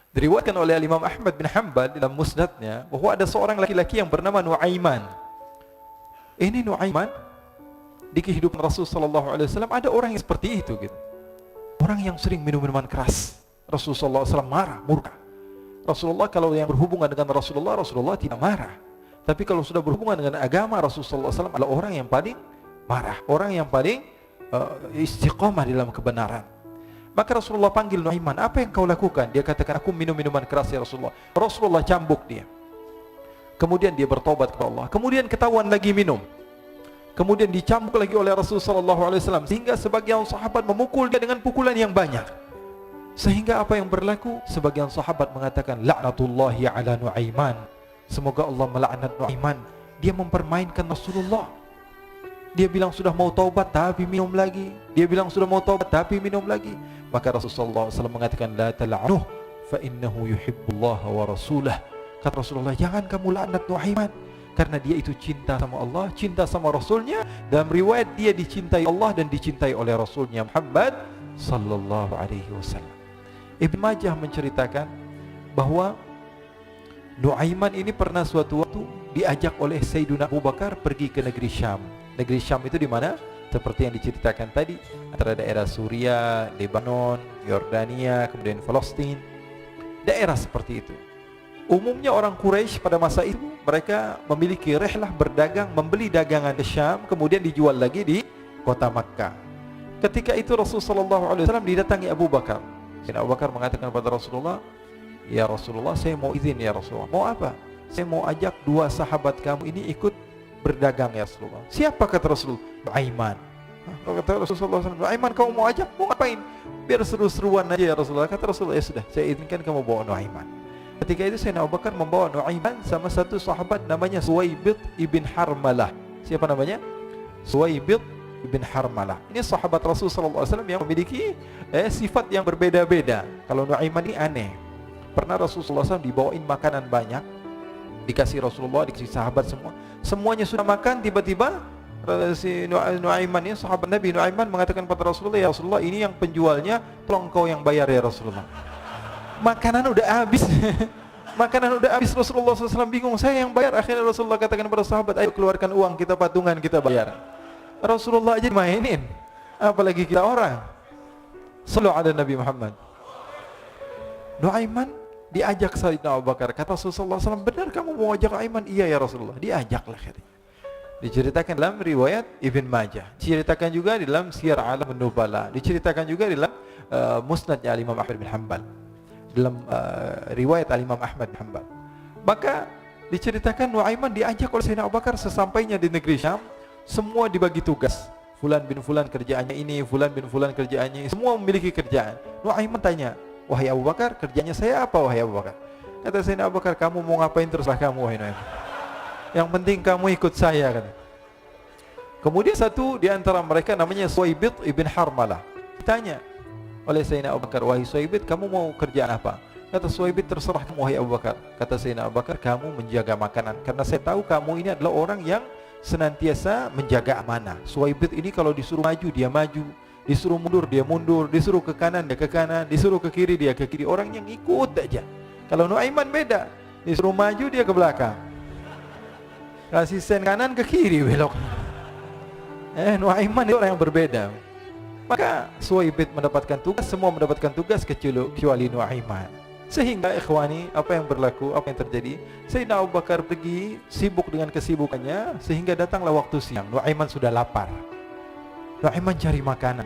Diriwayatkan oleh Imam Ahmad bin Hanbal dalam musnadnya bahwa ada seorang laki-laki yang bernama Nuaiman. Ini Nuaiman di kehidupan Rasul sallallahu alaihi wasallam ada orang yang seperti itu gitu. Orang yang sering minum minuman keras. Rasul sallallahu alaihi wasallam marah, murka. Rasulullah kalau yang berhubungan dengan Rasulullah tidak marah. Tapi kalau sudah berhubungan dengan agama, Rasulullah SAW adalah orang yang paling marah, orang yang paling istiqamah dalam kebenaran. Maka Rasulullah panggil Nuaiman, apa yang kau lakukan? Dia katakan, aku minum minuman keras ya Rasulullah. Rasulullah cambuk dia. Kemudian dia bertobat kepada Allah. Kemudian ketahuan lagi minum. Kemudian dicambuk lagi oleh Rasulullah SAW, sehingga sebagian sahabat memukul dia dengan pukulan yang banyak. Sehingga apa yang berlaku? Sebagian sahabat mengatakan, la'natullahi ala Nuaiman. Semoga Allah melaknat Nuaiman. Dia mempermainkan Rasulullah. Dia bilang sudah mau taubat tapi minum lagi. Dia bilang sudah mau taubat tapi minum lagi. Maka Rasulullah SAW mengatakan, la tal'anuh fa innahu yuhibbullah wa rasulah. Kata Rasulullah, jangan kamu laknat Nuaiman, karena dia itu cinta sama Allah, cinta sama Rasulnya. Dalam riwayat dia dicintai Allah dan dicintai oleh Rasulnya Muhammad sallallahu alaihi wasallam. Ibn Majah menceritakan bahwa Nuaiman ini pernah suatu waktu diajak oleh Sayyidina Abu Bakar pergi ke negeri Syam. Negeri Syam itu di mana? Seperti yang diceritakan tadi, antara daerah Suria, Lebanon, Yordania, kemudian Palestina. Daerah seperti itu. Umumnya orang Quraisy pada masa itu mereka memiliki rihlah berdagang, membeli dagangan ke Syam, kemudian dijual lagi di kota Makkah. Ketika itu Rasulullah SAW didatangi Abu Bakar. Sayyidina Abu Bakar mengatakan kepada Rasulullah, ya Rasulullah, saya mau izin ya Rasulullah. Mau apa? Saya mau ajak dua sahabat kamu ini ikut berdagang ya Rasulullah. Siapa kata Rasulullah? Nuaiman. Kata Rasulullah SAW, Nuaiman kamu mau ajak? Mau ngapain? Biar seru-seruan aja ya Rasulullah. Kata Rasulullah, ya sudah, saya izinkan kamu bawa Nuaiman. Ketika itu Sayyidina Abu Bakar membawa Nuaiman sama satu sahabat namanya Suwaibid ibn Harmalah. Siapa namanya? Suwaibid ibn Harmalah. Ini sahabat Rasulullah SAW yang memiliki sifat yang berbeda-beda. Kalau Nuaiman ini aneh. Pernah Rasulullah SAW dibawain makanan banyak, dikasih Rasulullah, dikasih sahabat semua. Semuanya sudah makan, tiba-tiba si Nuaiman ini, sahabat Nabi Nuaiman mengatakan kepada Rasulullah, ya Rasulullah, ini yang penjualnya, tolong kau yang bayar ya Rasulullah. Makanan udah habis. Makanan udah habis. Rasulullah SAW bingung, saya yang bayar. Akhirnya Rasulullah katakan kepada sahabat, ayo keluarkan uang, kita patungan, kita bayar. Rasulullah aja dimainin, apalagi kita orang. Sallu ala Nabi Muhammad. Nuaiman diajak Sayyidina Abu Bakar. Kata Rasulullah SAW, benar kamu mau ajak Nuaiman? Iya ya Rasulullah. Diajaklah katanya. Diceritakan dalam riwayat Ibn Majah, diceritakan juga di dalam Siyar A'lam Nubala, diceritakan juga di dalam Musnadnya Imam Ahmad bin Hanbal, dalam riwayat Imam Ahmad bin Hanbal. Maka diceritakan Nuaiman diajak oleh Sayyidina Abu Bakar. Sesampainya di negeri Syam, semua dibagi tugas. Fulan bin Fulan kerjaannya ini, Fulan bin Fulan kerjaannya ini. Semua memiliki kerjaan. Nuaiman tanya, wahai Abu Bakar, kerjanya saya apa wahai Abu Bakar? Kata Sayyidina Abu Bakar, kamu mau ngapain terserah kamu wahai Nuaiman. Yang penting kamu ikut saya, kata. Kemudian satu di antara mereka namanya Suwaibid ibn Harmalah. Ditanya oleh Sayyidina Abu Bakar, wahai Suwaibid, kamu mau kerjaan apa? Kata Suwaibid, terserah kamu wahai Abu Bakar. Kata Sayyidina Abu Bakar, kamu menjaga makanan, karena saya tahu kamu ini adalah orang yang senantiasa menjaga amanah. Suwaibid ini kalau disuruh maju dia maju, disuruh mundur dia mundur, disuruh ke kanan dia ke kanan, disuruh ke kiri dia ke kiri. Orang yang ikut aja. Kalau Nuaiman beda, disuruh maju dia ke belakang, kasih sen kanan ke kiri belok. Nuaiman itu orang yang berbeda. Maka Suwaibid mendapatkan tugas, semua mendapatkan tugas kecuali Nuaiman. Sehingga ikhwani, apa yang berlaku, apa yang terjadi? Sayyidina Abu Bakar pergi sibuk dengan kesibukannya, sehingga datanglah waktu siang. Nuaiman sudah lapar. Nuaiman cari makanan.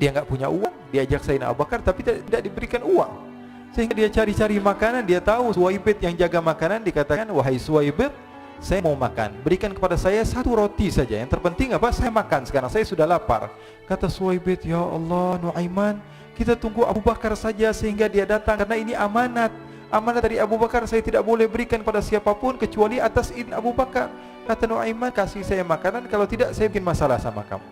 Dia enggak punya uang, diajak Sayyidina Abu Bakar tapi tidak diberikan uang. Sehingga dia cari-cari makanan, dia tahu Suwaibid yang jaga makanan, dikatakan, wahai Suwaibid, saya mau makan, berikan kepada saya satu roti saja. Yang terpenting apa? Saya makan sekarang, saya sudah lapar. Kata Suwaibid, ya Allah Nuaiman, kita tunggu Abu Bakar saja sehingga dia datang, karena ini amanat. Amanat dari Abu Bakar, saya tidak boleh berikan pada siapapun kecuali atas izin Abu Bakar. Kata Nuaiman, kasih saya makanan, kalau tidak saya bikin masalah sama kamu.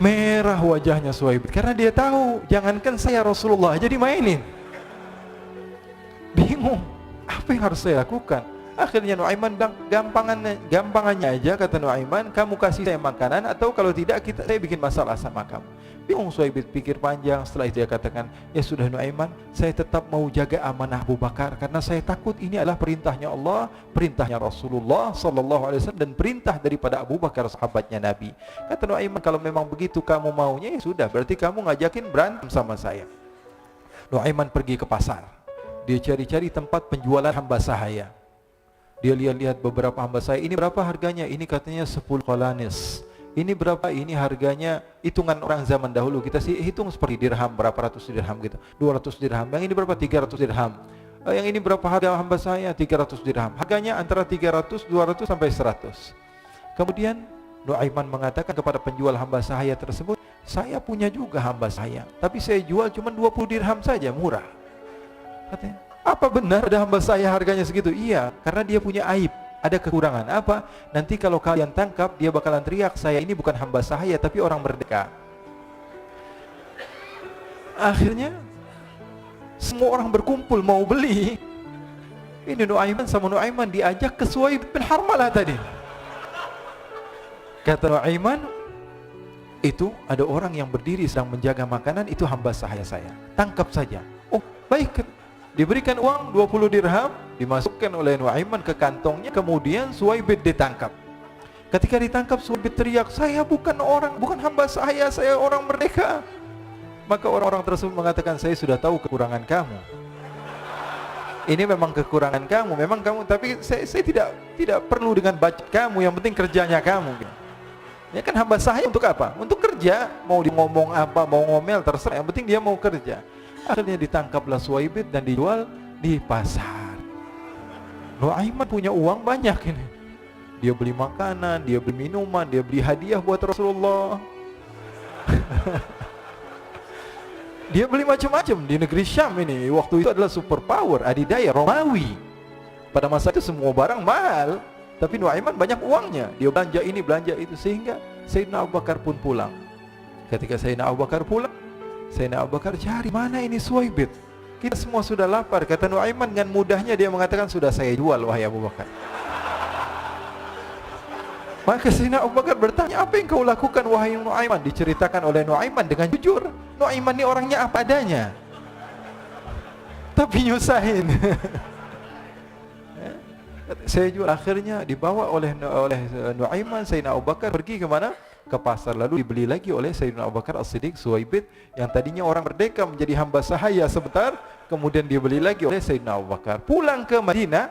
Merah wajahnya Suwaibid, karena dia tahu, jangankan saya Rasulullah jadi mainin. Bingung, apa yang harus saya lakukan? Akhirnya Nuaiman bilang, gampangannya aja, kata Nuaiman, kamu kasih saya makanan, atau kalau tidak saya bikin masalah sama kamu. Bingung Suhaib pikir panjang. Setelah itu dia katakan, ya sudah Nuaiman, saya tetap mau jaga amanah Abu Bakar, karena saya takut ini adalah perintahnya Allah, perintahnya Rasulullah sallallahu alaihi wasallam, dan perintah daripada Abu Bakar sahabatnya Nabi. Kata Nuaiman, kalau memang begitu kamu maunya, ya sudah, berarti kamu ngajakin berantem sama saya. Nuaiman pergi ke pasar. Dia cari-cari tempat penjualan hamba sahaya. Dia lihat-lihat beberapa hamba sahaya. Ini berapa harganya? Ini katanya 10 qalanis. Ini berapa? Ini harganya, hitungan orang zaman dahulu. Kita sih hitung seperti dirham, berapa ratus dirham gitu. 200 dirham. Yang ini berapa? 300 dirham. Yang ini berapa harga hamba sahaya? 300 dirham. Harganya antara 300, 200 sampai 100. Kemudian Nuaiman mengatakan kepada penjual hamba sahaya tersebut, saya punya juga hamba sahaya, tapi saya jual cuma 20 dirham saja, murah. Katanya, apa benar ada hamba saya harganya segitu? Iya, karena dia punya aib, ada kekurangan. Apa? Nanti kalau kalian tangkap, dia bakalan teriak, saya ini bukan hamba sahaya, tapi orang merdeka. Akhirnya semua orang berkumpul mau beli. Ini Nuaiman sama Nuaiman diajak ke Suhaib bin Harmalah tadi. Kata Nuaiman, itu ada orang yang berdiri sedang menjaga makanan, itu hamba sahaya saya, tangkap saja. Oh baik. Diberikan uang 20 dirham, dimasukkan oleh Nuaiman ke kantongnya, kemudian Suhaib ditangkap. Ketika ditangkap, Suhaib teriak, saya bukan hamba saya orang merdeka. Maka orang-orang tersebut mengatakan, saya sudah tahu kekurangan kamu. Ini memang kekurangan kamu, memang kamu, tapi saya tidak perlu dengan budget kamu, yang penting kerjanya kamu. Ya kan hamba sahaya untuk apa? Untuk kerja, mau dia ngomong apa, mau ngomel terserah, yang penting dia mau kerja. Akhirnya ditangkaplah Suhaib dan dijual di pasar. Nuaiman punya uang banyak ini. Dia beli makanan, dia beli minuman, dia beli hadiah buat Rasulullah. Dia beli macam-macam di negeri Syam ini. Waktu itu adalah superpower, adidaya Romawi. Pada masa itu semua barang mahal, tapi Nuaiman banyak uangnya. Dia belanja ini, belanja itu, sehingga Sayyidina Abu Bakar pun pulang. Ketika Sayyidina Abu Bakar pulang, Sayyidina Abu Bakar cari, mana ini Suhaib? Kita semua sudah lapar. Kata Nuaiman dengan mudahnya dia mengatakan, sudah saya jual wahai Abu Bakar. Maka Sayyidina Abu Bakar bertanya, apa yang kau lakukan wahai Nuaiman? Diceritakan oleh Nuaiman dengan jujur. Nuaiman ini orangnya apa adanya, tapi nyusahin. Saya jual. Akhirnya dibawa oleh Nuaiman, Sayyidina Abu Bakar pergi ke mana? Ke pasar, lalu dibeli lagi oleh Sayyidina Abu Bakar As-Siddiq. Suhaib yang tadinya orang merdeka menjadi hamba sahaya sebentar, kemudian dibeli lagi oleh Sayyidina Abu Bakar. Pulang ke Madinah,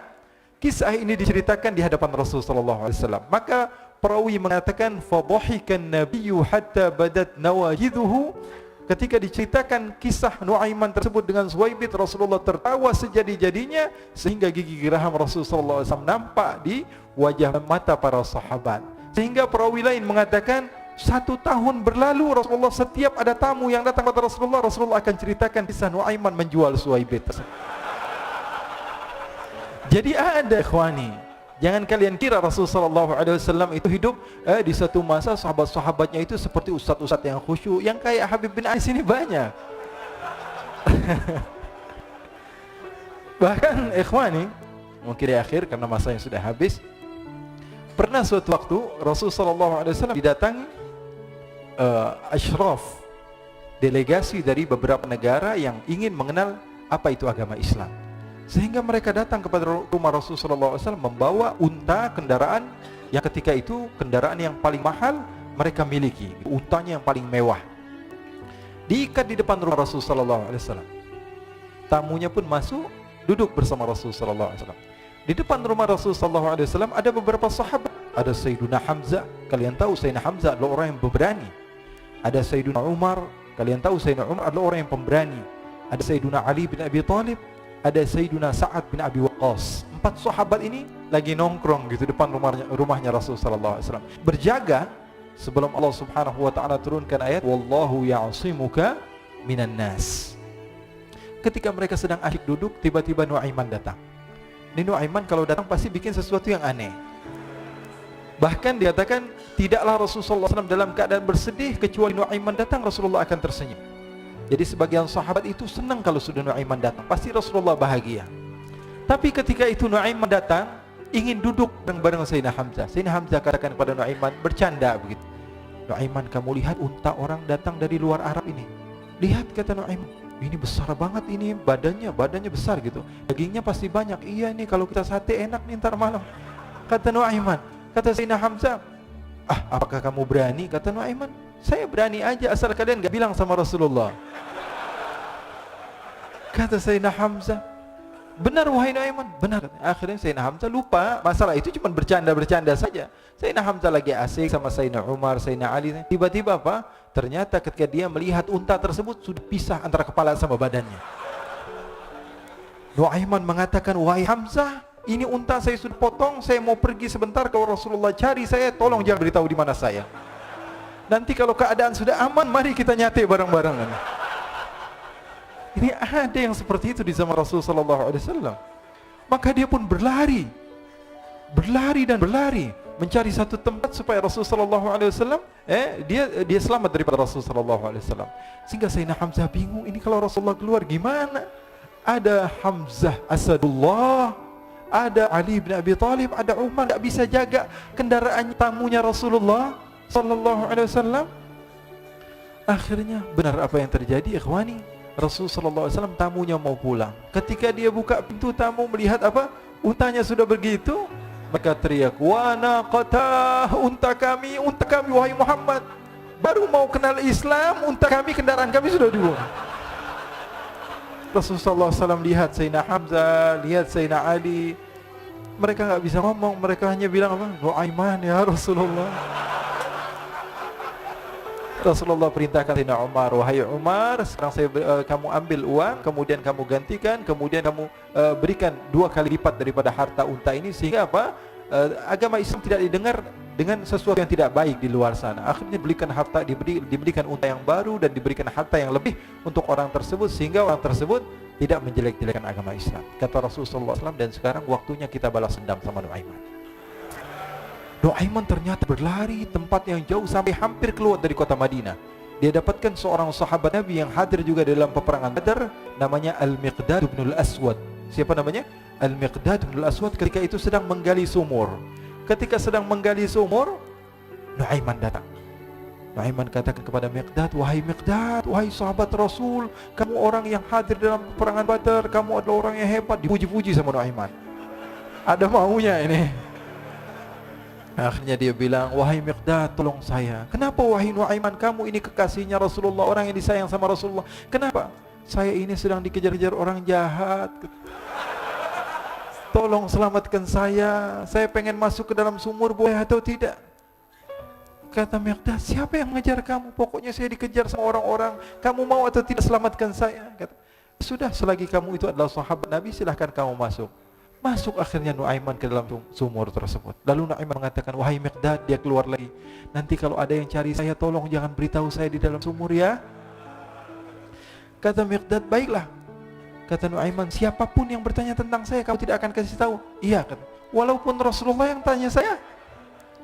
kisah ini diceritakan di hadapan Rasulullah sallallahu alaihi wasallam. Maka perawi mengatakan, fadhahikan nabiyyu hatta badat nawajiduhu. Ketika diceritakan kisah Nuaiman tersebut dengan Suhaib, Rasulullah tertawa sejadi-jadinya sehingga gigi geraham Rasulullah sallallahu alaihi wasallam nampak di wajah mata para sahabat. Sehingga perawi lain mengatakan, 1 tahun berlalu Rasulullah, setiap ada tamu yang datang kepada Rasulullah, Rasulullah akan ceritakan kisah Nuaiman menjual Suhaib. Jadi ada ikhwani, jangan kalian kira Rasulullah SAW itu hidup di satu masa sahabat-sahabatnya itu seperti ustadz-ustadz yang khusyuk, yang kayak Habib bin Ais ini banyak. Bahkan ikhwani, mungkin di akhir karena masa yang sudah habis, pernah suatu waktu Rasulullah SAW didatangi asyraf, delegasi dari beberapa negara yang ingin mengenal apa itu agama Islam. Sehingga mereka datang kepada rumah Rasulullah SAW membawa unta, kendaraan yang ketika itu kendaraan yang paling mahal mereka miliki, untanya yang paling mewah. Diikat di depan rumah Rasulullah SAW. Tamunya pun masuk, duduk bersama Rasulullah SAW. Di depan rumah Rasulullah SAW ada beberapa sahabat. Ada Sayyiduna Hamzah, kalian tahu Sayyidina Hamzah adalah orang yang pemberani. Ada Sayyiduna Umar, kalian tahu Sayyidina Umar adalah orang yang pemberani. Ada Sayyiduna Ali bin Abi Thalib, ada Sayyiduna Sa'ad bin Abi Waqqas. 4 sahabat ini lagi nongkrong gitu depan rumahnya Rasulullah SAW, berjaga sebelum Allah Subhanahu wa taala turunkan ayat wallahu ya'simuka minan nas. Ketika mereka sedang asyik duduk, tiba-tiba Nuaiman datang. Ini Nuaiman kalau datang pasti bikin sesuatu yang aneh. Bahkan dikatakan tidaklah Rasulullah SAW dalam keadaan bersedih kecuali Nuaiman datang, Rasulullah akan tersenyum. Jadi sebagian sahabat itu senang kalau sudah Nuaiman datang, pasti Rasulullah bahagia. Tapi ketika itu Nuaiman datang, ingin duduk bareng Sayyidina Hamzah. Sayyidina Hamzah katakan kepada Nuaiman, bercanda begitu. Nuaiman, kamu lihat unta orang datang dari luar Arab ini. Lihat, kata Nuaiman, ini besar banget ini, badannya besar gitu. Dagingnya pasti banyak. Iya nih, kalau kita sate enak nih ntar malam. Kata Nuaiman. Kata Sayyidina Hamzah, apakah kamu berani? Kata Nuaiman, saya berani aja asal kalian gak bilang sama Rasulullah. Kata Sayyidina Hamzah, benar wahai Nuaiman, benar. Akhirnya Sayyidina Hamzah lupa masalah itu, cuma bercanda-bercanda saja. Sayyidina Hamzah lagi asik sama Sayyidina Umar, Sayyidina Ali. Tiba-tiba apa? Ternyata ketika dia melihat unta tersebut sudah pisah antara kepala sama badannya. Nuaiman mengatakan, wahai Hamzah, ini unta saya sudah potong, saya mau pergi sebentar, kalau Rasulullah cari saya, tolong jangan beritahu di mana saya. Nanti kalau keadaan sudah aman, mari kita nyate bareng-bareng. Ini ada yang seperti itu di zaman Rasulullah SAW. Maka dia pun berlari dan berlari mencari satu tempat supaya Rasulullah SAW dia selamat daripada Rasulullah SAW. Sehingga Sayyidina Hamzah bingung, ini kalau Rasulullah keluar gimana? Ada Hamzah Asadullah, ada Ali bin Abi Thalib, ada Umar, tidak bisa jaga kendaraan tamunya Rasulullah SAW. Akhirnya benar apa yang terjadi, ikhwani. Rasulullah SAW tamunya mau pulang. Ketika dia buka pintu tamu melihat apa? Untanya sudah begitu. Maka teriak, wa naqatah, unta kami wahai Muhammad. Baru mau kenal Islam, unta kami, kendaraan kami sudah dibuang. Rasulullah SAW lihat Sayyidina Hamzah, lihat Sayyidina Ali. Mereka nggak bisa ngomong, mereka hanya bilang apa? Nuaiman ya Rasulullah. Rasulullah perintahkan Sayyidina Umar, wahai Umar, sekarang kamu ambil uang, kemudian kamu gantikan, kemudian kamu berikan 2 kali lipat daripada harta unta ini, sehingga apa? Agama Islam tidak didengar dengan sesuatu yang tidak baik di luar sana. Akhirnya diberikan unta yang baru dan diberikan harta yang lebih untuk orang tersebut, sehingga orang tersebut tidak menjelek-jelekan agama Islam. Kata Rasulullah SAW, dan sekarang waktunya kita balas dendam sama Nuaiman. Nuaiman ternyata berlari tempat yang jauh sampai hampir keluar dari kota Madinah. Dia dapatkan seorang sahabat Nabi yang hadir juga dalam peperangan Badar, namanya Al-Miqdad bin Al-Aswad. Siapa namanya? Al-Miqdad bin Al-Aswad ketika itu sedang menggali sumur. Ketika sedang menggali sumur, Nuaiman datang. Nuaiman katakan kepada Miqdad, wahai Miqdad, wahai sahabat Rasul, kamu orang yang hadir dalam peperangan Badar, kamu adalah orang yang hebat. Dipuji-puji sama Nuaiman. Ada maunya ini. Akhirnya dia bilang, wahai Miqdad, tolong saya. Kenapa wahai Nuaiman, kamu ini kekasihnya Rasulullah, orang yang disayang sama Rasulullah. Kenapa? Saya ini sedang dikejar-kejar orang jahat. Tolong selamatkan saya. Saya pengen masuk ke dalam sumur, boleh atau tidak? Kata Miqdad, siapa yang mengejar kamu? Pokoknya saya dikejar sama orang-orang. Kamu mau atau tidak selamatkan saya? Kata, sudah, selagi kamu itu adalah sahabat Nabi, silahkan kamu masuk. Masuk akhirnya Nuaiman ke dalam sumur tersebut. Lalu Nuaiman mengatakan, wahai Miqdad, dia keluar lagi. Nanti kalau ada yang cari saya, tolong jangan beritahu saya di dalam sumur ya. Kata Miqdad, baiklah. Kata Nuaiman, siapapun yang bertanya tentang saya, kamu tidak akan kasih tahu. Iya, kata. Walaupun Rasulullah yang tanya saya.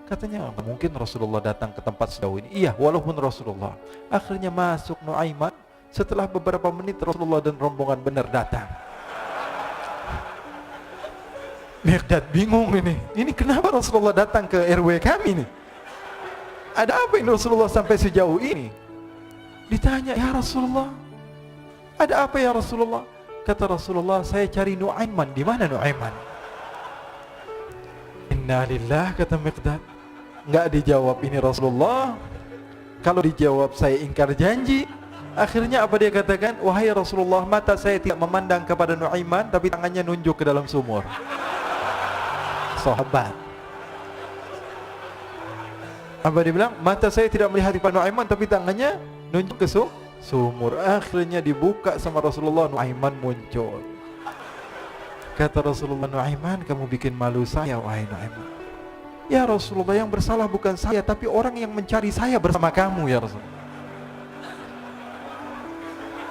Katanya, mungkin Rasulullah datang ke tempat sejauh ini. Iya, walaupun Rasulullah. Akhirnya masuk Nuaiman. Setelah beberapa menit Rasulullah dan rombongan benar datang. Miqdad bingung ini. Ini kenapa Rasulullah datang ke RW kami nih? Ada apa ini Rasulullah sampai sejauh ini? Ditanya, ya Rasulullah, ada apa ya Rasulullah? Kata Rasulullah, saya cari Nuaiman. Di mana Nuaiman? Innalillah, kata Miqdad. Enggak dijawab ini Rasulullah. Kalau dijawab saya ingkar janji. Akhirnya apa dia katakan? Wahai Rasulullah, mata saya tidak memandang kepada Nuaiman, tapi tangannya nunjuk ke dalam sumur. Sahabat. Apa dia bilang? Mata saya tidak melihat kepada Nuaiman, tapi tangannya nunjuk ke sumur. Akhirnya dibuka sama Rasulullah, Nuaiman muncul. Kata Rasulullah, Nuaiman, kamu bikin malu saya, wahai Nuaiman. Ya Rasulullah, yang bersalah bukan saya, tapi orang yang mencari saya bersama kamu, ya Rasulullah.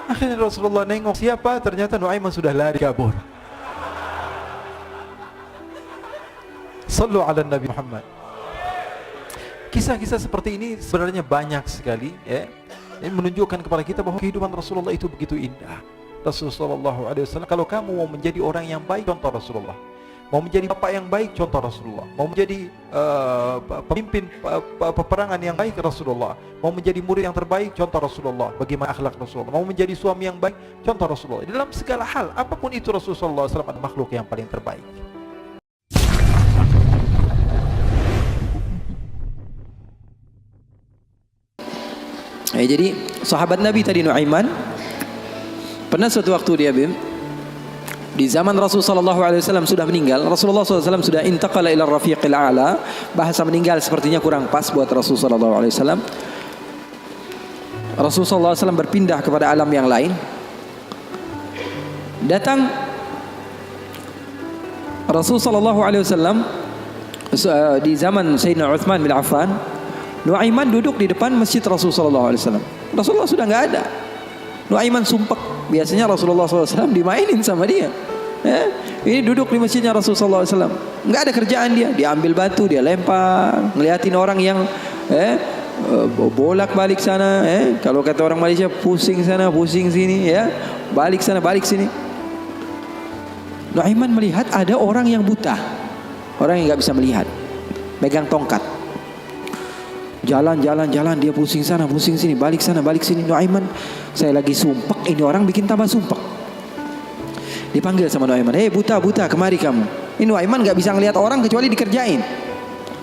Akhirnya Rasulullah nengok siapa, ternyata Nuaiman sudah lari kabur. Sallu ala Nabi Muhammad. Kisah-kisah seperti ini sebenarnya banyak sekali, ya. Ini menunjukkan kepada kita bahwa kehidupan Rasulullah itu begitu indah. Rasulullah SAW, kalau kamu mau menjadi orang yang baik, contoh Rasulullah. Mau menjadi bapak yang baik, contoh Rasulullah. Mau menjadi pemimpin peperangan yang baik, Rasulullah. Mau menjadi murid yang terbaik, contoh Rasulullah. Bagaimana akhlak Rasulullah. Mau menjadi suami yang baik, contoh Rasulullah. Dalam segala hal, apapun itu Rasulullah SAW adalah makhluk yang paling terbaik. Jadi sahabat Nabi tadi Nuaiman, pernah suatu waktu dia di zaman Rasulullah SAW sudah meninggal. Rasulullah SAW sudah intaqala ila rafiqil a'la. Bahasa meninggal sepertinya kurang pas buat Rasulullah SAW. Rasulullah SAW berpindah kepada alam yang lain. Datang Rasulullah SAW di zaman Sayyidina Uthman bin Affan. Nuaiman duduk di depan masjid Rasulullah SAW. Rasulullah sudah nggak ada. Nuaiman sumpek. Biasanya Rasulullah SAW dimainin sama dia. Ini duduk di masjidnya Rasulullah SAW. Nggak ada kerjaan dia. Dia ambil batu, dia lempar, ngeliatin orang yang bolak balik sana. Kalau kata orang Malaysia, pusing sana, pusing sini, balik sana, balik sini. Nuaiman melihat ada orang yang buta, orang yang nggak bisa melihat, megang tongkat. Jalan, dia pusing sana, pusing sini, balik sana, balik sini. Nuaiman, saya lagi sumpek, ini orang bikin tambah sumpek. Dipanggil sama Nuaiman, buta, kemari kamu. Ini Nuaiman gak bisa ngelihat orang kecuali dikerjain.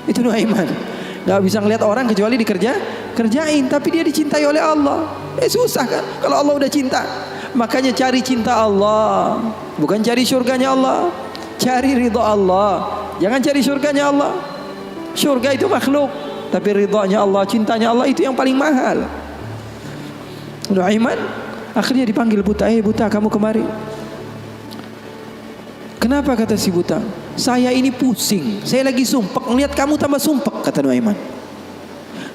Itu Nuaiman, gak bisa ngelihat orang kecuali kerjain. Tapi dia dicintai oleh Allah. Susah kan, kalau Allah udah cinta. Makanya cari cinta Allah, bukan cari surganya Allah. Cari ridha Allah, jangan cari surganya Allah. Surga itu makhluk, tapi ridhanya Allah, cintanya Allah itu yang paling mahal. Nuaiman akhirnya dipanggil buta. Buta, kamu kemari. Kenapa, kata si buta? Saya ini pusing, saya lagi sumpek, ngelihat kamu tambah sumpek, kata Nuaiman.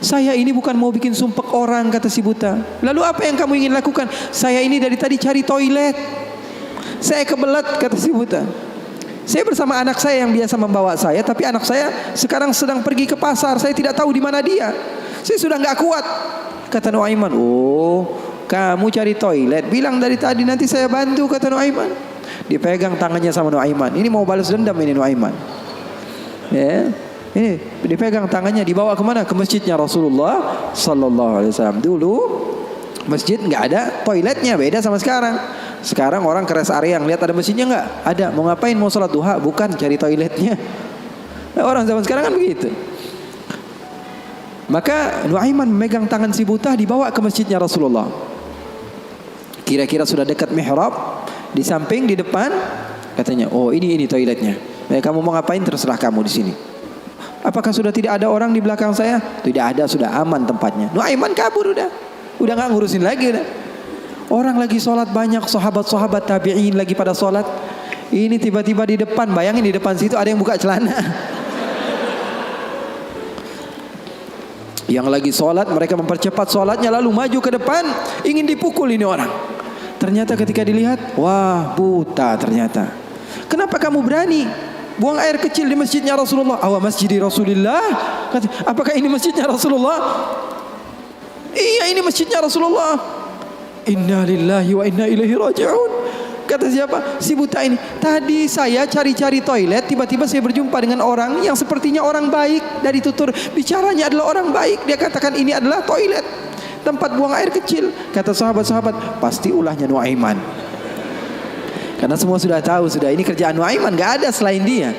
Saya ini bukan mau bikin sumpek orang, kata si buta. Lalu apa yang kamu ingin lakukan? Saya ini dari tadi cari toilet, saya kebelet, kata si buta. Saya bersama anak saya yang biasa membawa saya, tapi anak saya sekarang sedang pergi ke pasar. Saya tidak tahu di mana dia. Saya sudah nggak kuat, kata Nuaiman. Oh, kamu cari toilet, bilang dari tadi, nanti saya bantu, kata Nuaiman. Dipegang tangannya sama Nuaiman. Ini mau balas dendam ini Nuaiman. Ini dipegang tangannya, dibawa kemana? Ke masjidnya Rasulullah Sallallahu Alaihi Wasallam. Dulu masjid nggak ada toiletnya, beda sama sekarang. Sekarang orang ke rest area, ngeliat ada masjidnya nggak? Ada. Mau ngapain? Mau sholat duha? Bukan, cari toiletnya. Orang zaman sekarang kan begitu. Maka Nuaiman memegang tangan si buta, dibawa ke masjidnya Rasulullah. Kira-kira sudah dekat mihrab, di samping, di depan, katanya, oh ini toiletnya. Kamu mau ngapain? Terserah kamu di sini. Apakah sudah tidak ada orang di belakang saya? Tidak ada, sudah aman tempatnya. Nuaiman kabur udah nggak ngurusin lagi udah. Orang lagi sholat banyak, sahabat-sahabat tabi'in lagi pada sholat. Ini tiba-tiba di depan, bayangin di depan situ ada yang buka celana. Yang lagi sholat, mereka mempercepat sholatnya, lalu maju ke depan, ingin dipukul ini orang. Ternyata ketika dilihat, wah buta ternyata. Kenapa kamu berani buang air kecil di masjidnya Rasulullah? Awa masjidi Rasulullah. Apakah ini masjidnya Rasulullah? Iya, ini masjidnya Rasulullah. Inna lillahi wa inna ilaihi raji'un. Kata siapa? Si buta ini. Tadi saya cari-cari toilet, tiba-tiba saya berjumpa dengan orang yang sepertinya orang baik. Dari tutur bicaranya adalah orang baik. Dia katakan ini adalah toilet, tempat buang air kecil. Kata sahabat-sahabat, pasti ulahnya Nuaiman. Karena semua sudah tahu, sudah ini kerjaan Nuaiman, gak ada selain dia.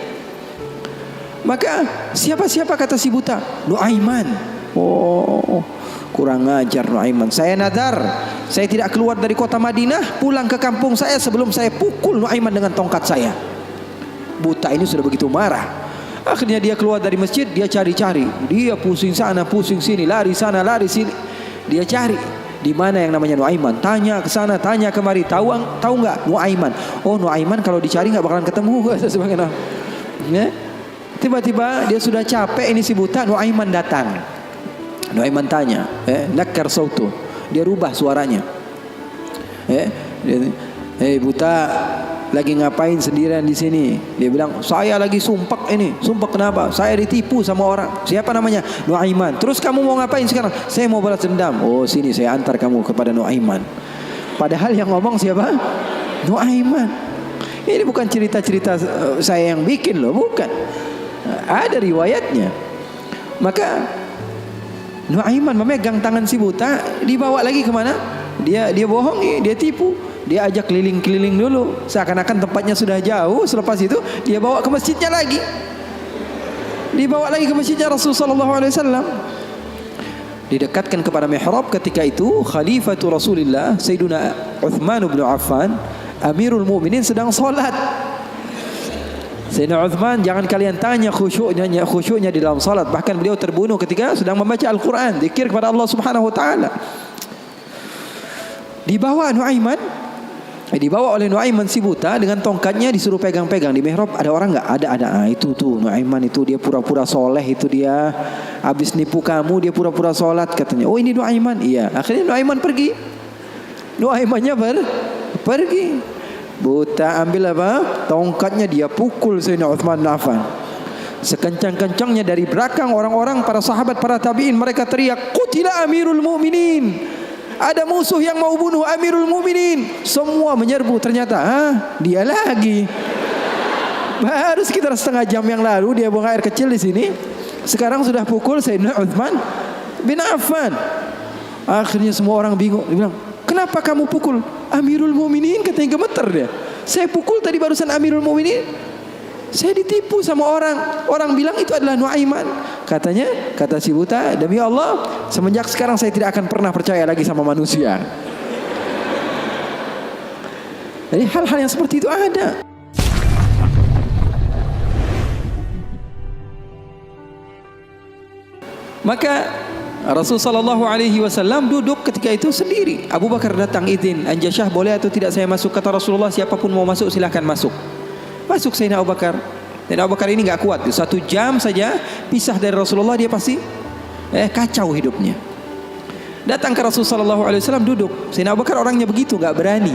Maka siapa-siapa, kata si buta? Nuaiman. Oh, kurang ajar Nuaiman. Saya nadar, saya tidak keluar dari kota Madinah, pulang ke kampung saya sebelum saya pukul Nuaiman dengan tongkat saya. Buta ini sudah begitu marah. Akhirnya dia keluar dari masjid, dia cari-cari. Dia pusing sana, pusing sini, lari sana, lari sini. Dia cari di mana yang namanya Nuaiman. Tanya ke sana, tanya kemari. Tahu nggak Nuaiman? Oh, Nuaiman kalau dicari nggak bakalan ketemu. Tiba-tiba dia sudah capek, ini si buta. Nuaiman datang. Nuaiman tanya, nakar sautu. Dia rubah suaranya. Buta, lagi ngapain sendirian di sini? Dia bilang, saya lagi sumpek ini. Sumpek kenapa? Saya ditipu sama orang. Siapa namanya? Nuaiman. Terus kamu mau ngapain sekarang? Saya mau balas dendam. Oh, sini saya antar kamu kepada Nuaiman. Padahal yang ngomong siapa? Nuaiman. Ini bukan cerita-cerita saya yang bikin loh, bukan. Ada riwayatnya. Maka Nuaiman memegang tangan si buta, dibawa lagi kemana? Dia bohongi, dia tipu. Dia ajak keliling-keliling dulu, seakan-akan tempatnya sudah jauh. Selepas itu dia bawa ke masjidnya lagi. Dibawa lagi ke masjidnya Rasulullah SAW. Didekatkan kepada mihrab. Ketika itu Khalifatu Rasulullah Sayyiduna Uthman bin Affan, Amirul Mukminin, sedang salat. Sayyidina Uthman, jangan kalian tanya khusyuknya di dalam salat. Bahkan beliau terbunuh ketika sedang membaca Al-Quran, zikir kepada Allah Subhanahu wa taala. Dibawa oleh Nuaiman si buta dengan tongkatnya, disuruh pegang-pegang di mihrab. Ada orang enggak? Ada. Itu tuh Nuaiman itu, dia pura-pura soleh, itu dia habis nipu kamu, dia pura-pura salat katanya. Oh, ini Nuaiman. Iya. Akhirnya Nuaiman pergi. Nuaimannya pergi. Buta ambil apa? Tongkatnya, dia pukul Sayyidina Uthman bin Affan. Sekencang-kencangnya dari belakang orang-orang, para sahabat, para tabi'in, mereka teriak, "Qutila Amirul Mukminin." Ada musuh yang mau bunuh Amirul Mukminin. Semua menyerbu. Ternyata dia lagi. Baru sekitar setengah jam yang lalu dia buang air kecil di sini. Sekarang sudah pukul Sayyidina Uthman bin Affan. Akhirnya semua orang bingung. Dia bilang, "Kenapa kamu pukul Amirul Mukminin?" Katanya gemeter dia. "Saya pukul tadi barusan Amirul Mukminin. Saya ditipu sama orang. Orang bilang itu adalah Nuaiman." Katanya, kata si buta, "Demi Allah, semenjak sekarang saya tidak akan pernah percaya lagi sama manusia." Jadi hal-hal yang seperti itu ada. Maka Rasulullah SAW duduk ketika itu sendiri. Abu Bakar datang, izin, Anjasyah boleh atau tidak saya masuk? Kata Rasulullah, siapapun mau masuk silahkan masuk. Masuk Sayyidina Abu Bakar. Sayyidina Abu Bakar ini enggak kuat. 1 jam saja pisah dari Rasulullah, dia pasti kacau hidupnya. Datang ke Rasulullah SAW, duduk. Sayyidina Abu Bakar orangnya begitu, enggak berani.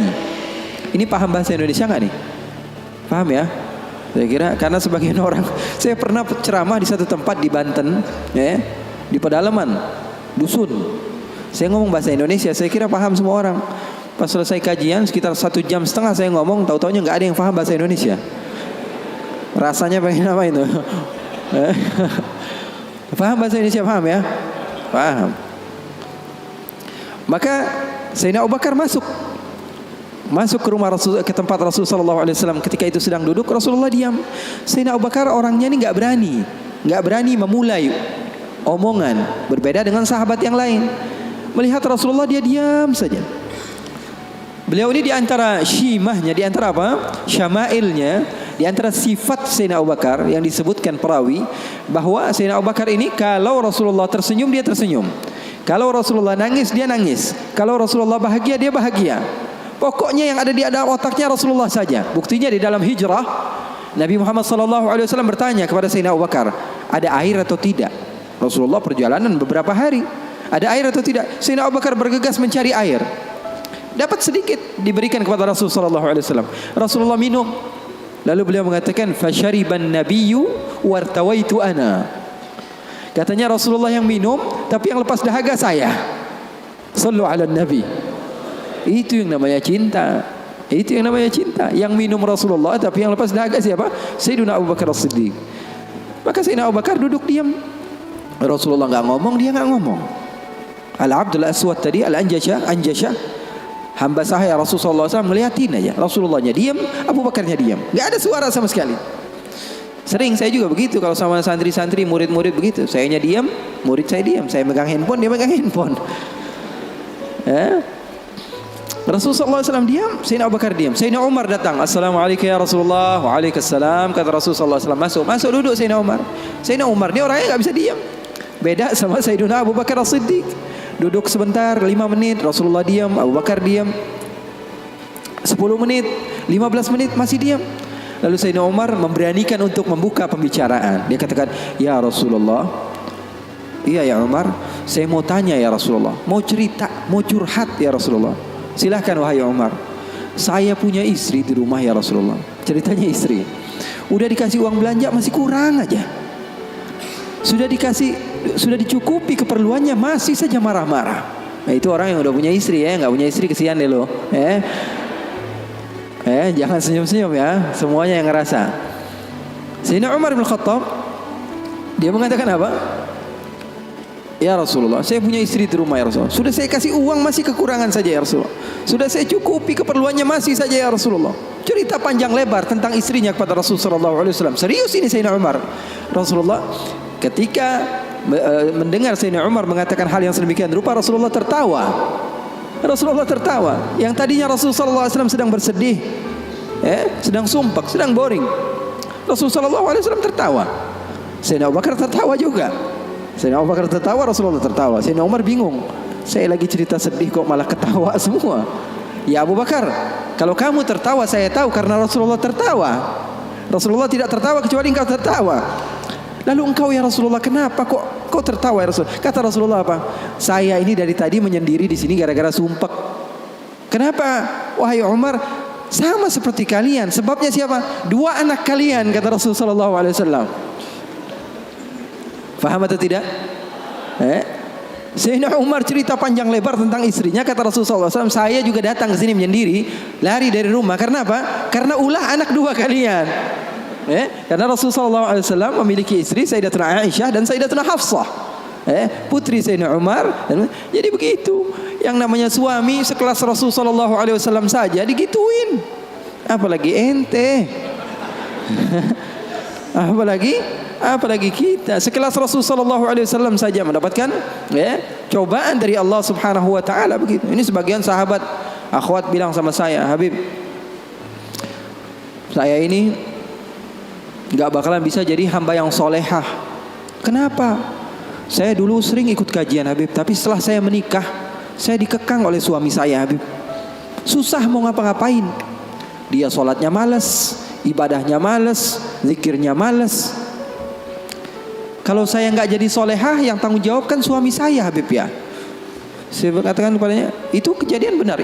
Ini paham bahasa Indonesia enggak nih? Paham ya? Saya kira karena sebagian orang, saya pernah ceramah di satu tempat di Banten, di pedalaman dusun. Saya ngomong bahasa Indonesia, saya kira paham semua orang. Pas selesai kajian sekitar 1,5 jam saya ngomong, tahu-taunya nggak ada yang paham bahasa Indonesia. Rasanya pengen apa itu? Paham bahasa Indonesia, paham ya? Paham. Maka Sayyidina Abu Bakar masuk ke rumah Rasul, ke tempat Rasul sallallahu alaihi wasallam. Ketika itu sedang duduk, Rasulullah diam. Sayyidina Abu Bakar orangnya ini enggak berani memulai omongan, berbeda dengan sahabat yang lain. Melihat Rasulullah, dia diam saja. Beliau ini di antara syimahnya, di antara apa? Syama'ilnya, di antara sifat Sayyidina Abu Bakar yang disebutkan perawi bahwa Sayyidina Abu Bakar ini kalau Rasulullah tersenyum, dia tersenyum. Kalau Rasulullah nangis, dia nangis. Kalau Rasulullah bahagia, dia bahagia. Pokoknya yang ada di dalam otaknya Rasulullah saja. Buktinya di dalam hijrah, Nabi Muhammad SAW bertanya kepada Sayyidina Abu Bakar, ada air atau tidak? Rasulullah perjalanan beberapa hari, ada air atau tidak? Sayyidina Abu Bakar bergegas mencari air. Dapat sedikit, diberikan kepada Rasulullah SAW. Rasulullah minum. Lalu beliau mengatakan, "Fasyariban nabiyyu wartawaitu ana." Katanya Rasulullah yang minum, tapi yang lepas dahaga saya. Sallu ala nabi. Itu yang namanya cinta. Itu yang namanya cinta. Yang minum Rasulullah, tapi yang lepas dahaga siapa? Sayyidina Abu Bakar As-Siddiq. Maka Sayyidina Abu Bakar duduk diam. Rasulullah enggak ngomong, dia enggak ngomong. Al-Abdul Aswad tadi, Anjasyah, hamba sahaya Rasulullah SAW, ngeliatin aja. Rasulullahnya diam, Abu Bakarnya diam. Enggak ada suara sama sekali. Sering saya juga begitu kalau sama santri-santri, murid-murid begitu. Sayanya diam, murid saya diam. Saya megang handphone, dia megang handphone. Rasulullah SAW diam, Sayyidina Abu Bakar diam. Sayyidina Umar datang, "Assalamualaikum ya Rasulullah." Waalaikumsalam. Kata Rasulullah SAW, masuk duduk Sayyidina Umar. Sayyidina Umar ini orangnya enggak bisa diam. Beda sama Sayyidina Abu Bakar As-Siddiq. Duduk sebentar, 5 menit, Rasulullah diam, Abu Bakar diam. 10 menit, 15 menit masih diam. Lalu Sayyidina Umar memberanikan untuk membuka pembicaraan. Dia katakan, "Ya Rasulullah." "Iya ya Umar, saya mau tanya ya Rasulullah. Mau cerita, mau curhat ya Rasulullah." "Silahkan wahai Umar." "Saya punya istri di rumah ya Rasulullah." Ceritanya istri. Udah dikasih uang belanja masih kurang aja. Sudah dicukupi keperluannya masih saja marah-marah. Nah itu orang yang udah punya istri ya, nggak punya istri kesian deh lo. jangan senyum-senyum ya. Semuanya yang ngerasa. Sayyidina Umar bin Khattab, dia mengatakan apa? Ya Rasulullah, saya punya istri di rumah ya Rasulullah. Sudah saya kasih uang masih kekurangan saja ya Rasulullah. Sudah saya cukupi keperluannya masih saja ya Rasulullah. Cerita panjang lebar tentang istrinya kepada Rasulullah SAW. Serius ini Sayyidina Umar. Rasulullah ketika mendengar Sayyidina Umar mengatakan hal yang sedemikian rupa, Rasulullah tertawa. Rasulullah tertawa. Yang tadinya Rasulullah SAW sedang bersedih, sedang sumpah, sedang boring. Rasulullah SAW tertawa. Sayyidina Abu Bakar tertawa juga. Sayyidina Abu Bakar tertawa, Rasulullah tertawa. Sayyidina Umar bingung. Saya lagi cerita sedih kok malah ketawa semua. Ya Abu Bakar, kalau kamu tertawa saya tahu karena Rasulullah tertawa. Rasulullah tidak tertawa kecuali engkau tertawa. Lalu engkau ya Rasulullah, kenapa kok tertawa ya Rasul? Kata Rasulullah apa? Saya ini dari tadi menyendiri di sini gara-gara sumpek. Kenapa? Wahai Umar, sama seperti kalian. Sebabnya siapa? 2 anak kalian, kata Rasulullah SAW. Faham atau tidak? Sayyidina Umar cerita panjang lebar tentang istrinya. Kata Rasulullah SAW, saya juga datang ke sini menyendiri, lari dari rumah. Karena apa? Karena ulah anak 2 kalian. Karena Rasulullah SAW memiliki istri Sayyidatuna Aisyah dan Sayyidatuna Hafsah, putri Sayyidina Umar. Jadi begitu. Yang namanya suami sekelas Rasulullah SAW saja digituin, apalagi ente. apalagi kita sekelas Rasulullah SAW saja mendapatkan cobaan dari Allah Subhanahu wa taala begitu. Ini sebagian sahabat akhwat bilang sama saya, Habib, saya ini gak bakalan bisa jadi hamba yang solehah. Kenapa? Saya dulu sering ikut kajian Habib, tapi setelah saya menikah, saya dikekang oleh suami saya Habib. Susah mau ngapa-ngapain. Dia sholatnya malas, ibadahnya malas, zikirnya malas. Kalau saya gak jadi solehah, yang tanggung jawab kan suami saya Habib ya. Saya katakan kepadanya, itu kejadian benar.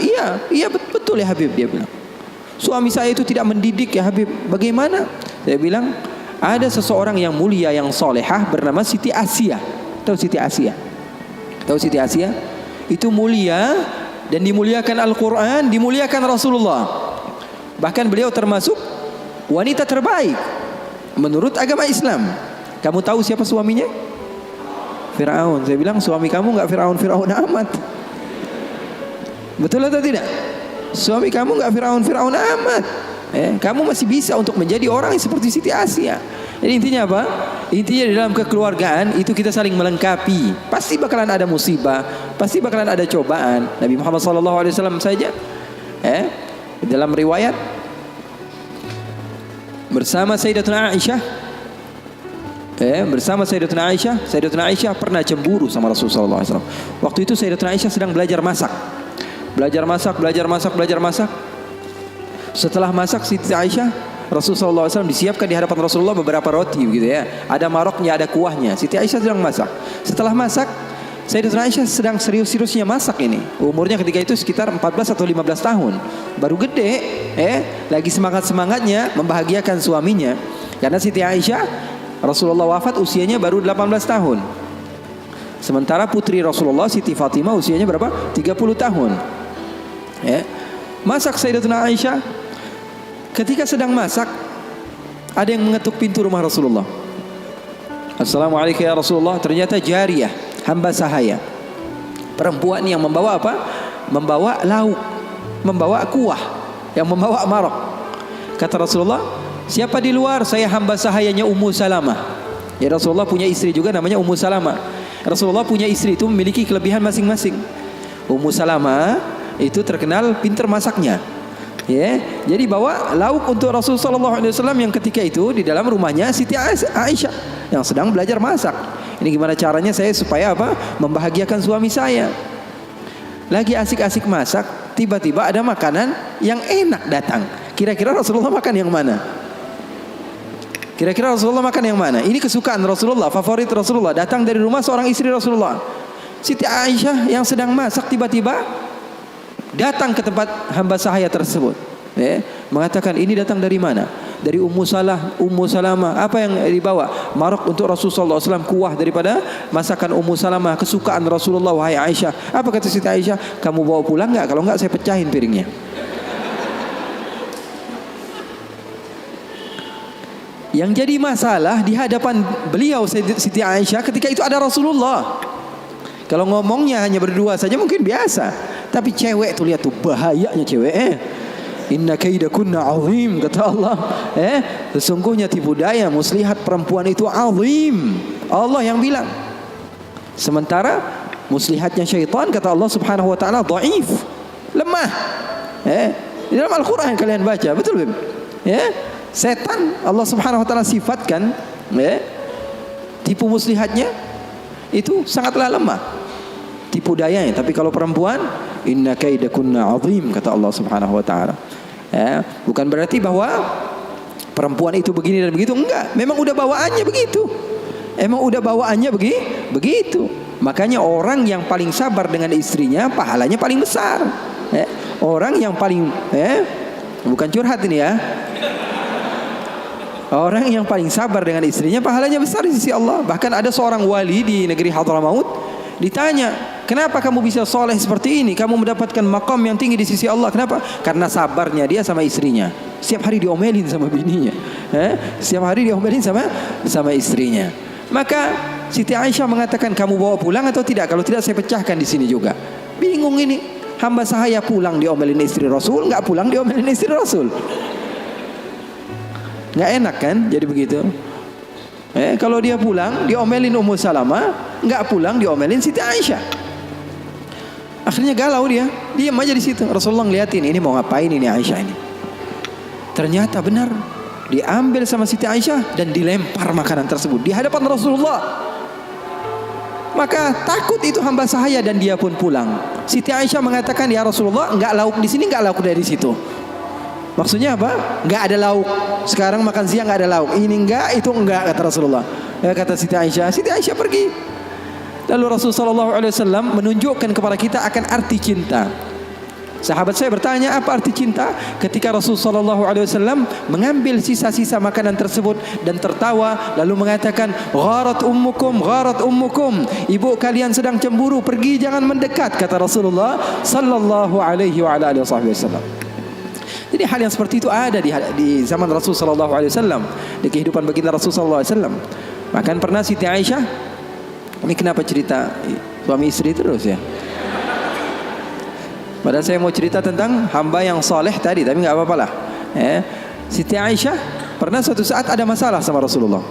Iya betul ya Habib, dia bilang. Suami saya itu tidak mendidik ya Habib. Bagaimana? Saya bilang, ada seseorang yang mulia yang solehah bernama Siti Asia. Tahu Siti Asia? Tahu Siti Asia? Itu mulia dan dimuliakan Al-Quran, dimuliakan Rasulullah. Bahkan beliau termasuk wanita terbaik menurut agama Islam. Kamu tahu siapa suaminya? Fir'aun. Saya bilang, suami kamu gak Fir'aun amat. Betul atau tidak? Suami kamu gak Fir'aun amat. Kamu masih bisa untuk menjadi orang yang seperti Siti Asia. Jadi intinya apa? Intinya di dalam kekeluargaan itu kita saling melengkapi. Pasti bakalan ada musibah, pasti bakalan ada cobaan. Nabi Muhammad SAW saja dalam riwayat bersama Sayyidatuna Aisyah, Sayyidatuna Aisyah pernah cemburu sama Rasulullah SAW. Waktu itu Sayyidatuna Aisyah sedang belajar masak. Setelah masak Siti Aisyah, Rasulullah SAW disiapkan di hadapan Rasulullah beberapa roti begitu ya. Ada maroknya, ada kuahnya. Siti Aisyah sedang masak. Setelah masak, Sayyidatuna Aisyah sedang serius-seriusnya masak ini. Umurnya ketika itu sekitar 14 atau 15 tahun. Baru gede, lagi semangat-semangatnya membahagiakan suaminya. Karena Siti Aisyah, Rasulullah wafat usianya baru 18 tahun. Sementara putri Rasulullah Siti Fatimah usianya berapa? 30 tahun. Masak Sayyidatuna Aisyah. Ketika sedang masak, ada yang mengetuk pintu rumah Rasulullah. Assalamualaikum ya Rasulullah. Ternyata jariyah, hamba sahaya, perempuan yang membawa apa? Membawa lauk, membawa kuah, yang membawa marok. Kata Rasulullah, siapa di luar? Saya hamba sahayanya Ummu Salamah. Ya Rasulullah punya istri juga namanya Ummu Salamah. Rasulullah punya istri itu memiliki kelebihan masing-masing. Ummu Salamah itu terkenal pintar masaknya. Jadi bawa lauk untuk Rasulullah SAW yang ketika itu di dalam rumahnya Siti Aisyah yang sedang belajar masak. Ini gimana caranya saya supaya apa? Membahagiakan suami saya. Lagi asik-asik masak, tiba-tiba ada makanan yang enak datang. Kira-kira Rasulullah makan yang mana? Kira-kira Rasulullah makan yang mana? Ini kesukaan Rasulullah, favorit Rasulullah. Datang dari rumah seorang istri Rasulullah. Siti Aisyah yang sedang masak tiba-tiba datang ke tempat hamba sahaya tersebut, mengatakan, ini datang dari mana? Dari Ummu Salamah. Apa yang dibawa? Marok untuk Rasulullah SAW, kuah daripada masakan Ummu Salamah, kesukaan Rasulullah. Wahai Aisyah, apa kata Siti Aisyah? Kamu bawa pulang nggak? Kalau nggak saya pecahin piringnya. yang jadi masalah di hadapan beliau Siti Aisyah ketika itu ada Rasulullah. Kalau ngomongnya hanya berdua saja mungkin biasa, tapi cewek tuh lihat tuh bahayanya cewek. Inna kaidakunna azim, kata Allah. Sesungguhnya tipu daya muslihat perempuan itu azim. Allah yang bilang. Sementara muslihatnya syaitan, kata Allah Subhanahu wa taala, dhaif, lemah. Di dalam Al-Qur'an kalian baca, betul Bim? Setan Allah Subhanahu wa taala sifatkan tipu muslihatnya itu sangatlah lemah, tipu dayanya. Tapi kalau perempuan, inna kaidakunna azim, kata Allah Subhanahu wa taala. Bukan berarti bahwa perempuan itu begini dan begitu, enggak. Memang udah bawaannya begitu. Begitu. Makanya orang yang paling sabar dengan istrinya pahalanya paling besar. Orang yang paling bukan curhat ini ya. Orang yang paling sabar dengan istrinya pahalanya besar di sisi Allah. Bahkan ada seorang wali di negeri Hadramaut ditanya, kenapa kamu bisa soleh seperti ini? Kamu mendapatkan maqam yang tinggi di sisi Allah. Kenapa? Karena sabarnya dia sama istrinya. Setiap hari diomelin sama bininya. Setiap hari diomelin sama istrinya. Maka Siti Aisyah mengatakan, kamu bawa pulang atau tidak? Kalau tidak saya pecahkan di sini juga. Bingung ini. Hamba sahaya pulang diomelin istri Rasul, enggak pulang diomelin istri Rasul. Enggak enak kan? Jadi begitu. Kalau dia pulang diomelin Ummu Salamah, enggak pulang diomelin Siti Aisyah. Akhirnya galau dia, diam aja di situ. Rasulullah ngeliatin, ini mau ngapain ini Aisyah ini? Ternyata benar, diambil sama Siti Aisyah dan dilempar makanan tersebut di hadapan Rasulullah. Maka takut itu hamba sahaya dan dia pun pulang. Siti Aisyah mengatakan, ya Rasulullah, enggak lauk di sini, enggak lauk dari situ. Maksudnya apa? Enggak ada lauk. Sekarang makan siang enggak ada lauk. Ini enggak, itu enggak, kata Rasulullah. Kata Siti Aisyah. Siti Aisyah pergi. Lalu Rasulullah SAW menunjukkan kepada kita akan arti cinta. Sahabat saya bertanya, apa arti cinta? Ketika Rasulullah SAW mengambil sisa-sisa makanan tersebut dan tertawa, lalu mengatakan, gharat ummukum, ibu kalian sedang cemburu, pergi jangan mendekat, kata Rasulullah Sallallahu Alaihi Wasallam. Jadi hal yang seperti itu ada di zaman Rasul Sallallahu Alaihi Wasallam, di kehidupan baginda Rasul Sallallahu Alaihi Wasallam. Bahkan pernah Siti Aisyah, ini kenapa cerita suami istri terus ya? Padahal saya mau cerita tentang hamba yang soleh tadi, tapi nggak apa-apa lah. Siti Aisyah pernah suatu saat ada masalah sama Rasulullah.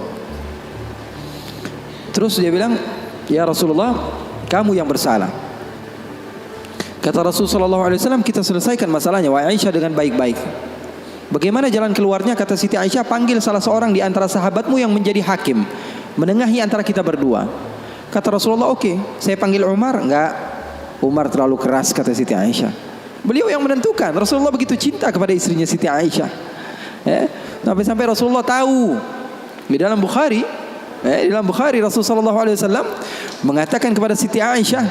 Terus dia bilang, ya Rasulullah, kamu yang bersalah. Kata Rasulullah SAW, kita selesaikan masalahnya, wahai Aisyah, dengan baik-baik. Bagaimana jalan keluarnya? Kata Siti Aisyah, panggil salah seorang di antara sahabatmu yang menjadi hakim, menengahi antara kita berdua. Kata Rasulullah, oke, saya panggil Umar. Enggak, Umar terlalu keras, kata Siti Aisyah. Beliau yang menentukan. Rasulullah begitu cinta kepada istrinya Siti Aisyah. Sampai-sampai Rasulullah tahu. Di dalam Bukhari, Rasulullah SAW mengatakan kepada Siti Aisyah,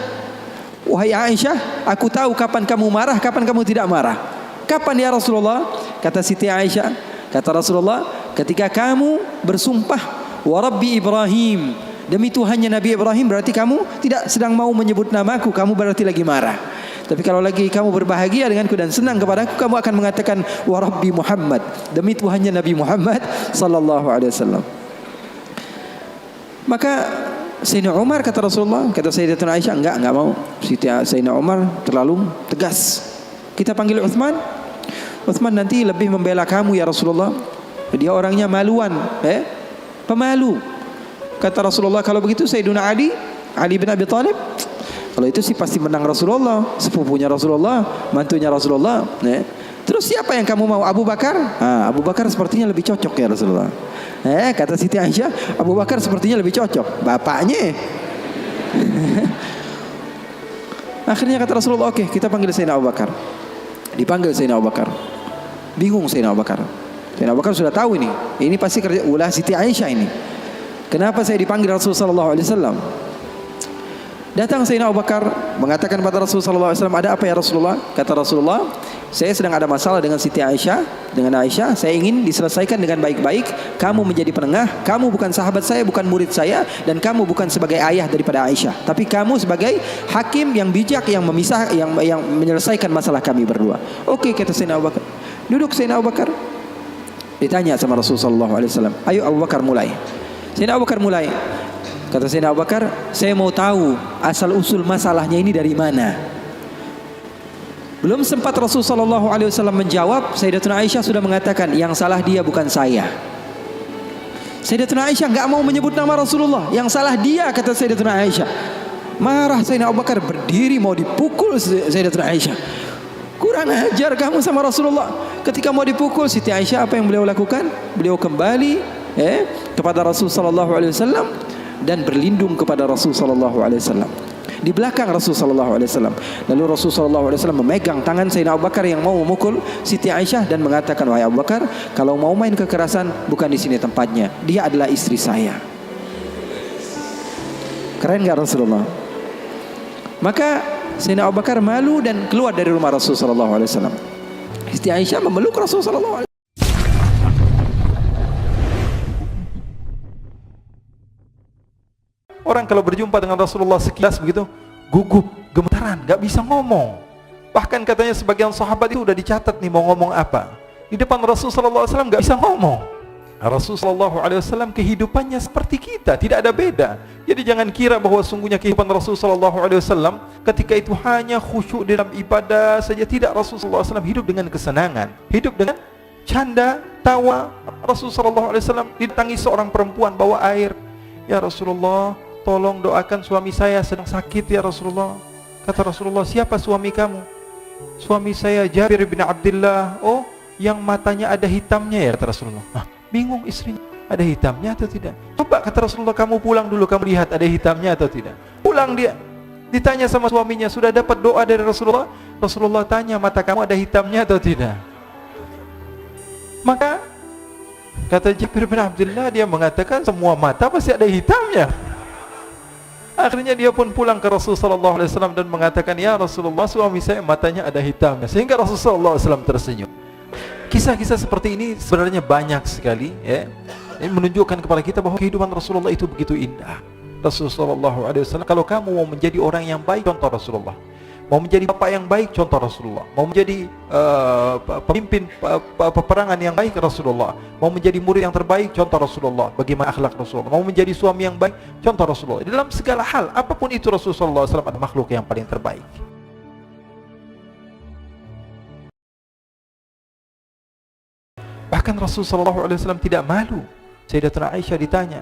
wahai Aisyah, aku tahu kapan kamu marah, kapan kamu tidak marah. Kapan ya Rasulullah? Kata Siti Aisyah, kata Rasulullah, ketika kamu bersumpah, wa Rabbi Ibrahim, demi Tuhannya Nabi Ibrahim, berarti kamu tidak sedang mau menyebut namaku, kamu berarti lagi marah. Tapi kalau lagi kamu berbahagia denganku dan senang kepadaku, kamu akan mengatakan wa Rabbi Muhammad, demi Tuhannya Nabi Muhammad Sallallahu Alaihi Wasallam. Maka Sayyidina Umar, kata Rasulullah, kata Sayyidatuna Aisyah, enggak mau. Sayyidina Umar terlalu tegas. Kita panggil Uthman. Uthman nanti lebih membela kamu ya Rasulullah. Dia orangnya maluan, pemalu. Kata Rasulullah, kalau begitu Sayyidina Ali bin Abi Thalib, kalau itu sih pasti menang Rasulullah, sepupunya Rasulullah, mantunya Rasulullah. Terus siapa yang kamu mau? Abu Bakar? Abu Bakar sepertinya lebih cocok ya Rasulullah. Kata Siti Aisyah, Abu Bakar sepertinya lebih cocok, bapaknya. Akhirnya kata Rasulullah, oke, kita panggil Sayyidina Abu Bakar. Dipanggil Sayyidina Abu Bakar. Bingung Sayyidina Abu Bakar. Sayyidina Abu Bakar sudah tahu ini pasti kerja ulah Siti Aisyah ini. Kenapa saya dipanggil Rasulullah sallallahu alaihi wasallam? Datang Sayyidina Abu Bakar mengatakan kepada Rasulullah sallallahu alaihi wasallam, ada apa ya Rasulullah? Kata Rasulullah, saya sedang ada masalah dengan Siti Aisyah, dengan Aisyah, saya ingin diselesaikan dengan baik-baik. Kamu menjadi penengah, kamu bukan sahabat saya, bukan murid saya, dan kamu bukan sebagai ayah daripada Aisyah, tapi kamu sebagai hakim yang bijak, yang memisah, yang menyelesaikan masalah kami berdua. Oke, kata Sayyidina Abu Bakar. Duduk Sayyidina Abu Bakar. Ditanya sama Rasulullah SAW, ayo Abu Bakar mulai. Sayyidina Abu Bakar mulai. Kata Sayyidina Abu Bakar, saya mau tahu asal usul masalahnya ini dari mana. Belum sempat Rasulullah SAW menjawab, Sayyidatuna Aisyah sudah mengatakan, yang salah dia bukan saya. Sayyidatuna Aisyah enggak mau menyebut nama Rasulullah, yang salah dia, kata Sayyidatuna Aisyah. Marah Sayyidina Abu Bakar, berdiri mau dipukul Sayyidatuna Aisyah. Kurang ajar kamu sama Rasulullah. Ketika mau dipukul Siti Aisyah, apa yang beliau lakukan? Beliau kembali kepada Rasul sallallahu alaihi wasallam dan berlindung kepada Rasul sallallahu alaihi wasallam. Di belakang Rasul sallallahu alaihi wasallam. Lalu Rasul sallallahu alaihi wasallam memegang tangan Sayyidina Abu Bakar yang mau memukul Siti Aisyah dan mengatakan, wahai Abu Bakar, kalau mau main kekerasan bukan di sini tempatnya. Dia adalah istri saya. Keren enggak Rasulullah? Maka Sayyidina Abu Bakar malu dan keluar dari rumah Rasul sallallahu alaihi wasallam. Siti Aisyah memeluk Rasul sallallahu alaihi wasallam. Orang kalau berjumpa dengan Rasulullah sekilas begitu, gugup, gemetaran, gak bisa ngomong. Bahkan katanya sebagian sahabat itu udah dicatat nih mau ngomong apa. Di depan Rasul sallallahu alaihi wasallam gak bisa ngomong. Rasul sallallahu alaihi wasallam kehidupannya seperti kita, tidak ada beda. Jadi jangan kira bahwa sungguhnya kehidupan Rasul sallallahu alaihi wasallam ketika itu hanya khusyuk dalam ibadah saja. Tidak, Rasul sallallahu alaihi wasallam hidup dengan kesenangan, hidup dengan canda, tawa. Rasul sallallahu alaihi wasallam didatangi seorang perempuan bawa air. Ya Rasulullah, tolong doakan suami saya sedang sakit ya Rasulullah. Kata Rasulullah, siapa suami kamu? Suami saya Jabir bin Abdullah. Oh, yang matanya ada hitamnya ya, kata Rasulullah. Bingung istrinya, ada hitamnya atau tidak? Coba kata Rasulullah, kamu pulang dulu, kamu lihat ada hitamnya atau tidak. Pulang dia, ditanya sama suaminya, sudah dapat doa dari Rasulullah? Rasulullah tanya, mata kamu ada hitamnya atau tidak? Maka kata Jabir bin Abdullah, dia mengatakan semua mata pasti ada hitamnya. Akhirnya dia pun pulang ke Rasul sallallahu alaihi wasallam dan mengatakan, ya Rasulullah, suami saya matanya ada hitamnya. Sehingga Rasul sallallahu alaihi wasallam tersenyum. Kisah-kisah seperti ini sebenarnya banyak sekali, ya. Ini menunjukkan kepada kita bahwa kehidupan Rasulullah itu begitu indah. Rasulullah sallallahu alaihi wasallam, kalau kamu mau menjadi orang yang baik, contoh Rasulullah. Mau menjadi bapak yang baik, contoh Rasulullah. Mau menjadi pemimpin peperangan yang baik, Rasulullah. Mau menjadi murid yang terbaik, contoh Rasulullah. Bagaimana akhlak Rasulullah. Mau menjadi suami yang baik, contoh Rasulullah. Dalam segala hal, apapun itu Rasulullah SAW adalah makhluk yang paling terbaik. Bahkan Rasulullah SAW tidak malu. Sayyidatuna Aisyah ditanya,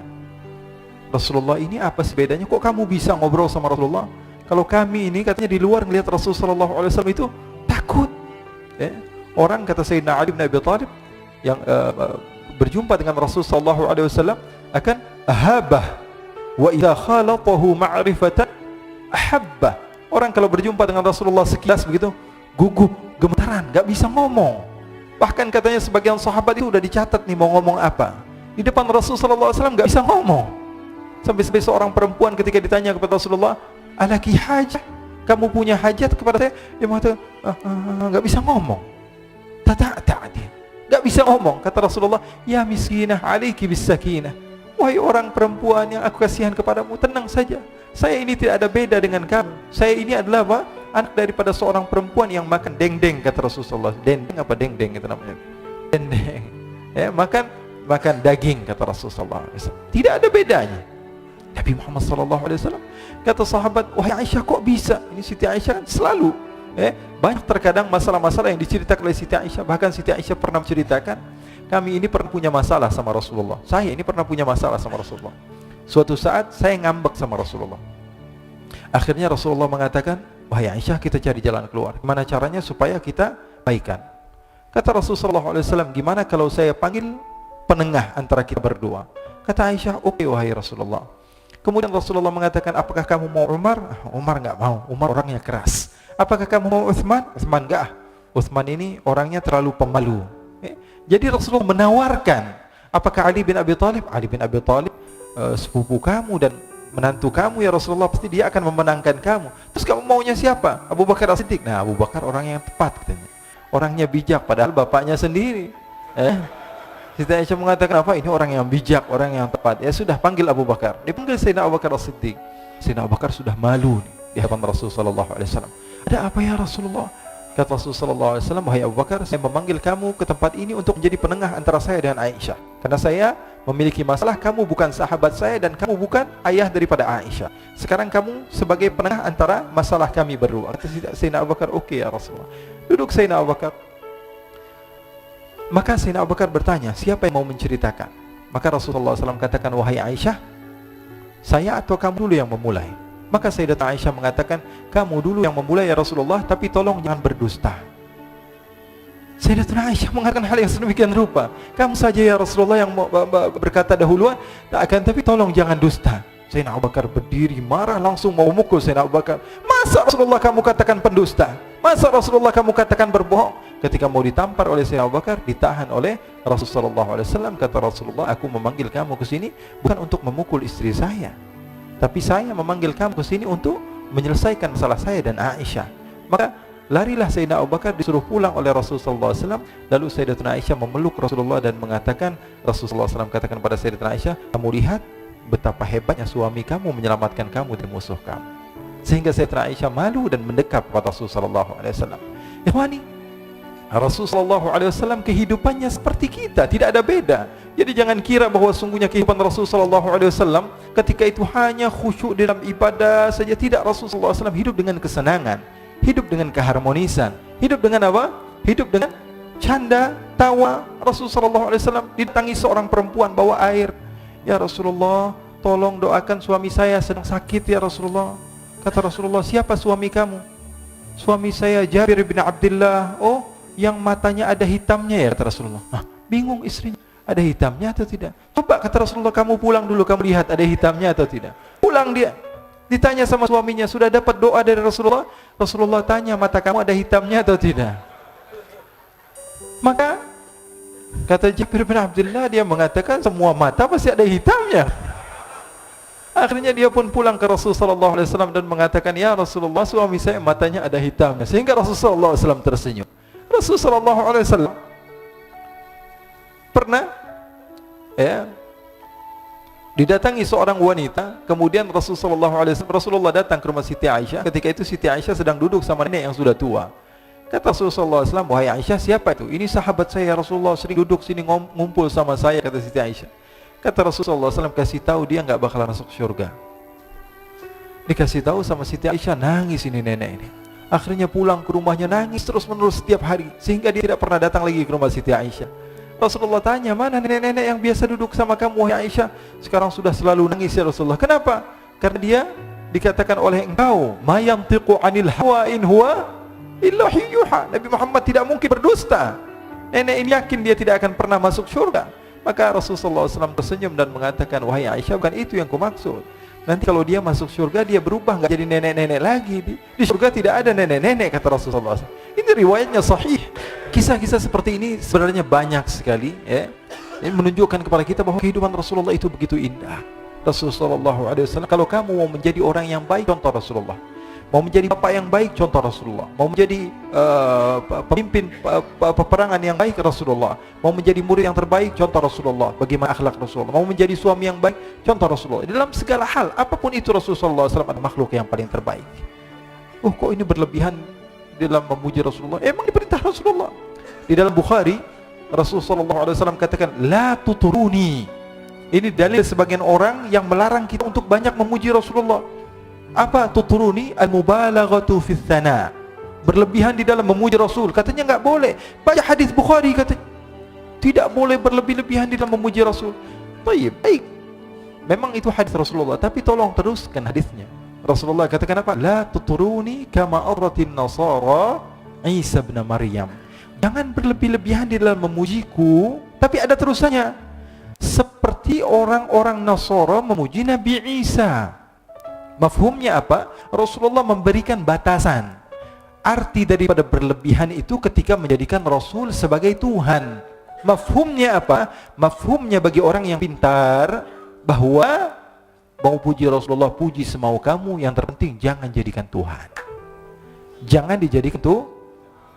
Rasulullah, ini apa sih bedanya? Kok kamu bisa ngobrol sama Rasulullah? Kalau kami ini katanya di luar ngelihat Rasulullah SAW itu takut. Orang kata Sayyidina Ali bin Abi Thalib yang berjumpa dengan Rasulullah SAW akan ahabah wa idza khalatahu ma'rifatan ahabbah. Orang kalau berjumpa dengan Rasulullah sekilas begitu gugup, gemetaran, gak bisa ngomong. Bahkan katanya sebagian sahabat itu udah dicatat nih mau ngomong apa. Di depan Rasulullah SAW gak bisa ngomong. Sampai seorang perempuan ketika ditanya kepada Rasulullah, alaki hajat, kamu punya hajat kepada saya? Dia mengatakan, gak bisa ngomong. Dia gak bisa ngomong. Kata Rasulullah, ya miskinah alaiki bisakinah. Wahai orang perempuan yang aku kasihan kepadamu, tenang saja. Saya ini tidak ada beda dengan kamu. Saya ini adalah apa? Anak daripada seorang perempuan yang makan dendeng, kata Rasulullah. Dendeng apa dendeng itu namanya? Dendeng. Ya, makan daging, kata Rasulullah. Tidak ada bedanya. Nabi Muhammad SAW kata sahabat, wahai Aisyah, kok bisa? Ini Siti Aisyah kan selalu banyak terkadang masalah-masalah yang diceritakan oleh Siti Aisyah. Bahkan Siti Aisyah pernah menceritakan, kami ini pernah punya masalah sama Rasulullah. Saya ini pernah punya masalah sama Rasulullah. Suatu saat saya ngambek sama Rasulullah. Akhirnya Rasulullah mengatakan, wahai Aisyah, kita cari jalan keluar. Gimana caranya supaya kita baikan? Kata Rasulullah SAW, gimana kalau saya panggil penengah antara kita berdua? Kata Aisyah, oke wahai Rasulullah. Kemudian Rasulullah mengatakan, apakah kamu mau Umar? Umar enggak mau, Umar orangnya keras. Apakah kamu mau Uthman? Uthman enggak. Uthman ini orangnya terlalu pemalu. Jadi Rasulullah menawarkan, apakah Ali bin Abi Thalib? Ali bin Abi Thalib sepupu kamu dan menantu kamu ya Rasulullah, pasti dia akan memenangkan kamu. Terus kamu maunya siapa? Abu Bakar As-Siddiq. Nah, Abu Bakar orang yang tepat katanya. Orangnya bijak, padahal bapaknya sendiri. Siti Aisyah mengatakan apa? Ini orang yang bijak, orang yang tepat. Ya sudah, panggil Abu Bakar. Dipanggil Sayyidina Abu Bakar As-Siddiq. Sayyidina Abu Bakar sudah malu nih di hadapan Rasulullah SAW. Ada apa ya Rasulullah? Kata Rasulullah SAW, wahai Abu Bakar, saya memanggil kamu ke tempat ini untuk menjadi penengah antara saya dan Aisyah. Karena saya memiliki masalah, kamu bukan sahabat saya dan kamu bukan ayah daripada Aisyah. Sekarang kamu sebagai penengah antara masalah kami berdua. Kata Sayyidina Abu Bakar, oke ya Rasulullah. Duduk Sayyidina Abu Bakar. Maka Sayyidina Abu Bakar bertanya, siapa yang mau menceritakan? Maka Rasulullah SAW katakan, wahai Aisyah, saya atau kamu dulu yang memulai? Maka Sayyidatuna Aisyah mengatakan, kamu dulu yang memulai ya Rasulullah, tapi tolong jangan berdusta. Sayyidatuna Aisyah mengatakan hal yang sedemikian rupa, kamu saja ya Rasulullah yang berkata dahuluan, akan tapi tolong jangan dusta. Sayyidina Abu Bakar berdiri marah, langsung mau memukul Sayyidina Abu Bakar. Masa Rasulullah kamu katakan pendusta? Masa Rasulullah kamu katakan berbohong? Ketika mau ditampar oleh Sayyidina Abu Bakar, ditahan oleh Rasulullah SAW. Kata Rasulullah, aku memanggil kamu ke sini bukan untuk memukul istri saya, tapi saya memanggil kamu ke sini untuk menyelesaikan masalah saya dan Aisyah. Maka larilah Sayyidina Abu Bakar, disuruh pulang oleh Rasulullah SAW. Lalu Sayyidatuna Aisyah memeluk Rasulullah dan mengatakan, Rasulullah SAW katakan pada Sayyidatuna Aisyah, kamu lihat betapa hebatnya suami kamu menyelamatkan kamu dari musuh kamu. Sehingga Sayyidatuna Aisyah malu dan mendekap kepada Rasulullah SAW. Ikhwani, Rasulullah SAW kehidupannya seperti kita, tidak ada beda. Jadi jangan kira bahwa sungguhnya kehidupan Rasulullah SAW ketika itu hanya khusyuk dalam ibadah saja. Tidak, Rasulullah SAW hidup dengan kesenangan, hidup dengan keharmonisan, hidup dengan apa? Hidup dengan canda, tawa. Rasulullah SAW didatangi seorang perempuan bawa air. Ya Rasulullah, tolong doakan suami saya sedang sakit ya Rasulullah. Kata Rasulullah, siapa suami kamu? Suami saya Jabir bin Abdullah. Oh, yang matanya ada hitamnya ya, kata Rasulullah. Bingung istrinya, ada hitamnya atau tidak? Coba, kata Rasulullah, kamu pulang dulu, kamu lihat ada hitamnya atau tidak. Pulang dia, ditanya sama suaminya, sudah dapat doa dari Rasulullah? Rasulullah tanya, mata kamu ada hitamnya atau tidak? Maka kata Jabir bin Abdullah, dia mengatakan semua mata pasti ada hitamnya. Akhirnya dia pun pulang ke Rasulullah SAW dan mengatakan, ya Rasulullah, suami saya matanya ada hitamnya. Sehingga Rasulullah SAW tersenyum. Rasulullah SAW pernah didatangi seorang wanita. Kemudian Rasulullah datang ke rumah Siti Aisyah. Ketika itu Siti Aisyah sedang duduk sama nenek yang sudah tua. Kata Rasulullah SAW, wahai Aisyah, siapa itu? Ini sahabat saya Rasulullah, sering duduk sini ngumpul sama saya, kata Siti Aisyah. Kata Rasulullah SAW, kasih tahu dia nggak bakal masuk surga. Dikasih tahu sama Siti Aisyah, nangis ini nenek ini. Akhirnya pulang ke rumahnya nangis terus menerus setiap hari, sehingga dia tidak pernah datang lagi ke rumah Siti Aisyah. Rasulullah tanya, mana nenek-nenek yang biasa duduk sama kamu wahai Aisyah? Sekarang sudah selalu nangis ya Rasulullah. Kenapa? Karena dia dikatakan oleh engkau, ma yantiqu anil hawa in huwa illa yuha. Nabi Muhammad tidak mungkin berdusta. Nenek ini yakin dia tidak akan pernah masuk surga. Maka Rasulullah SAW tersenyum dan mengatakan, wahai Aisyah, bukan itu yang kumaksud. Nanti kalau dia masuk surga, dia berubah, nggak jadi nenek-nenek lagi. Di surga tidak ada nenek-nenek, kata Rasulullah SAW. Ini riwayatnya sahih. Kisah-kisah seperti ini sebenarnya banyak sekali, ya. Ini menunjukkan kepada kita bahwa kehidupan Rasulullah itu begitu indah. Rasulullah SAW, kalau kamu mau menjadi orang yang baik, contoh Rasulullah. Mau menjadi bapak yang baik, contoh Rasulullah. Mau menjadi pemimpin peperangan yang baik, Rasulullah. Mau menjadi murid yang terbaik, contoh Rasulullah. Bagaimana akhlak Rasulullah. Mau menjadi suami yang baik, contoh Rasulullah. Dalam segala hal, apapun itu Rasulullah SAW adalah makhluk yang paling terbaik. Oh, kok ini berlebihan dalam memuji Rasulullah? Emang diperintah Rasulullah. Di dalam Bukhari, Rasulullah SAW katakan, la tuturuni. Ini dalil sebagian orang yang melarang kita untuk banyak memuji Rasulullah. Apa tuturuni? Al-mubalaghatu fi tsana. Berlebihan di dalam memuji Rasul. Katanya enggak boleh. Baca hadis Bukhari katanya. Tidak boleh berlebih-lebihan di dalam memuji Rasul. Baik. Memang itu hadis Rasulullah, tapi tolong teruskan hadisnya. Rasulullah katakan apa? La tuturuni kama arratin nasara Isa bin Maryam. Jangan berlebih-lebihan di dalam memujiku, tapi ada terusannya. Seperti orang-orang Nasara memuji Nabi Isa. Mafhumnya apa? Rasulullah memberikan batasan. Arti daripada berlebihan itu ketika menjadikan Rasul sebagai Tuhan. Mafhumnya apa? Mafhumnya bagi orang yang pintar bahwa mau puji Rasulullah, puji semau kamu, yang terpenting jangan jadikan Tuhan. Jangan dijadikan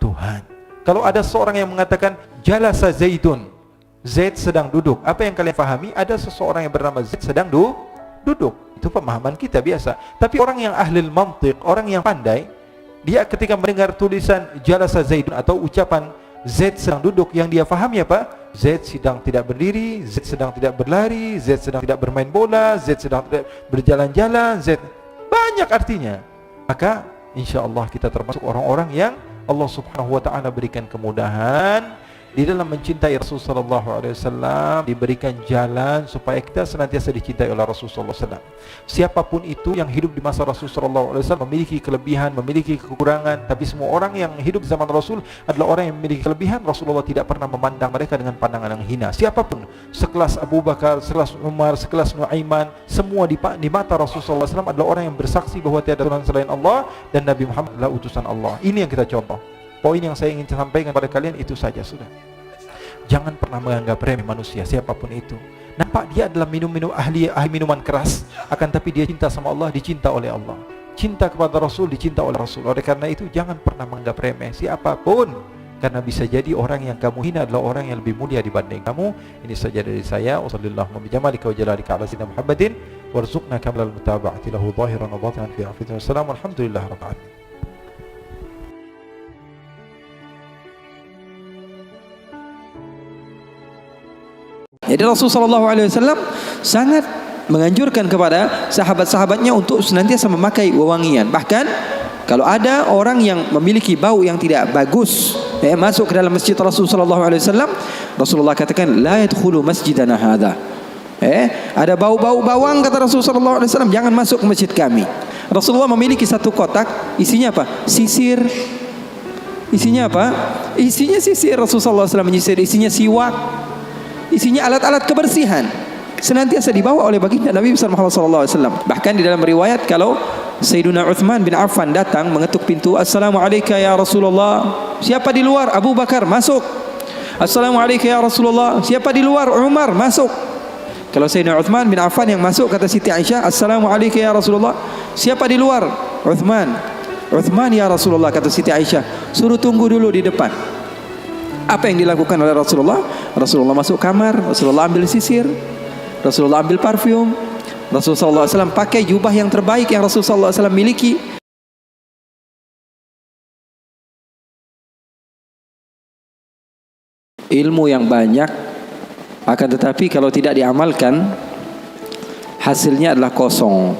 Tuhan. Kalau ada seorang yang mengatakan jalasa Zaidun, Zaid sedang duduk, apa yang kalian pahami? Ada seseorang yang bernama Zaid sedang duduk. Itu pemahaman kita biasa. Tapi orang yang ahli mantiq, orang yang pandai, Dia ketika mendengar tulisan jalasa Zaidun atau ucapan Zaid sedang duduk, yang dia fahami apa? Zaid sedang tidak berdiri, Zaid sedang tidak berlari, Zaid sedang tidak bermain bola, Zaid sedang tidak berjalan-jalan, Zaid banyak artinya. Maka insyaallah kita termasuk orang-orang yang Allah Subhanahu wa taala berikan kemudahan di dalam mencintai Rasul sallallahu alaihi wasallam, diberikan jalan supaya kita senantiasa dicintai oleh Rasul sallallahu alaihi wasallam. Siapapun itu yang hidup di masa Rasul sallallahu alaihi wasallam memiliki kelebihan, memiliki kekurangan, tapi semua orang yang hidup di zaman Rasul adalah orang yang memiliki kelebihan. Rasulullah tidak pernah memandang mereka dengan pandangan yang hina. Siapapun, sekelas Abu Bakar, sekelas Umar, sekelas Nuaiman, semua di mata Rasul sallallahu alaihi wasallam adalah orang yang bersaksi bahwa tiada Tuhan selain Allah dan Nabi Muhammad adalah utusan Allah. Ini yang kita contoh. Poin yang saya ingin sampaikan pada kalian itu saja sudah. Jangan pernah menganggap remeh manusia siapapun itu. Nampak dia adalah ahli minuman keras, akan tapi dia cinta sama Allah, dicinta oleh Allah. Cinta kepada Rasul, dicinta oleh Rasul. Oleh karena itu jangan pernah menganggap remeh siapapun, karena bisa jadi orang yang kamu hina adalah orang yang lebih mulia dibanding kamu. Ini saja dari saya. Wassallallahu bijamalika wa jalalika ala sayyidina Muhammadin warzuqna kamilal mutaba'ati lahu zahiran wa batinan fi afiyatin wassalam. Alhamdulillah rabbil alamin. Jadi Rasulullah SAW sangat menganjurkan kepada sahabat-sahabatnya untuk senantiasa memakai wewangian. Bahkan kalau ada orang yang memiliki bau yang tidak bagus masuk ke dalam masjid Rasulullah SAW, Rasulullah katakan la yadkhulu masjidana hadza. Ada bau-bau bawang kata Rasulullah SAW, jangan masuk ke masjid kami. Rasulullah memiliki satu kotak, isinya apa? Sisir. Isinya apa? Isinya sisir. Rasulullah SAW menyisir, isinya siwak, isinya alat-alat kebersihan, senantiasa dibawa oleh baginda Nabi Muhammad SAW. Bahkan di dalam riwayat kalau Sayyiduna Uthman bin Affan datang mengetuk pintu, Assalamualaikum ya Rasulullah. Siapa di luar? Abu Bakar, masuk. Assalamualaikum ya Rasulullah. Siapa di luar? Umar, masuk. Kalau Sayyidina Uthman bin Affan yang masuk, kata Siti Aisyah, Assalamualaikum ya Rasulullah. Siapa di luar? Uthman. Uthman ya Rasulullah, kata Siti Aisyah, suruh tunggu dulu di depan. Apa yang dilakukan oleh Rasulullah? Rasulullah masuk kamar, Rasulullah ambil sisir, Rasulullah ambil parfum, Rasulullah SAW pakai jubah yang terbaik yang Rasulullah SAW miliki. Ilmu yang banyak, akan tetapi kalau tidak diamalkan, hasilnya adalah kosong.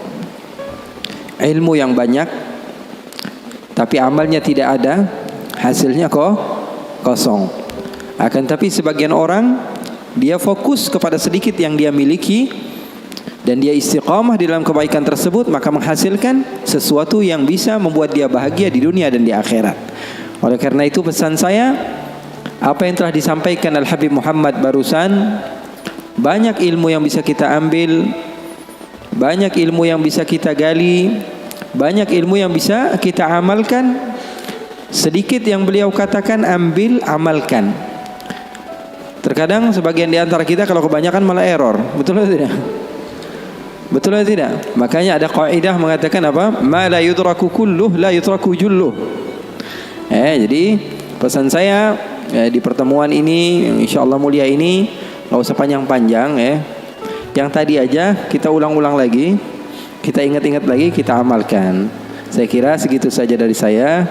Ilmu yang banyak, tapi amalnya tidak ada, hasilnya kosong. Akan tapi sebagian orang dia fokus kepada sedikit yang dia miliki dan dia istiqamah di dalam kebaikan tersebut, maka menghasilkan sesuatu yang bisa membuat dia bahagia di dunia dan di akhirat. Oleh karena itu pesan saya, apa yang telah disampaikan Al-Habib Muhammad barusan, banyak ilmu yang bisa kita ambil, banyak ilmu yang bisa kita gali, banyak ilmu yang bisa kita amalkan. Sedikit yang beliau katakan ambil, amalkan. Terkadang sebagian di antara kita kalau kebanyakan malah error. Betul atau tidak? Betul atau tidak? Makanya ada kaidah mengatakan apa? Ma la yudraku kulluh la yutraku julluh. Jadi pesan saya di pertemuan ini, insyaallah mulia ini, enggak usah panjang-panjang Yang tadi aja kita ulang-ulang lagi, kita ingat-ingat lagi, kita amalkan. Saya kira segitu saja dari saya.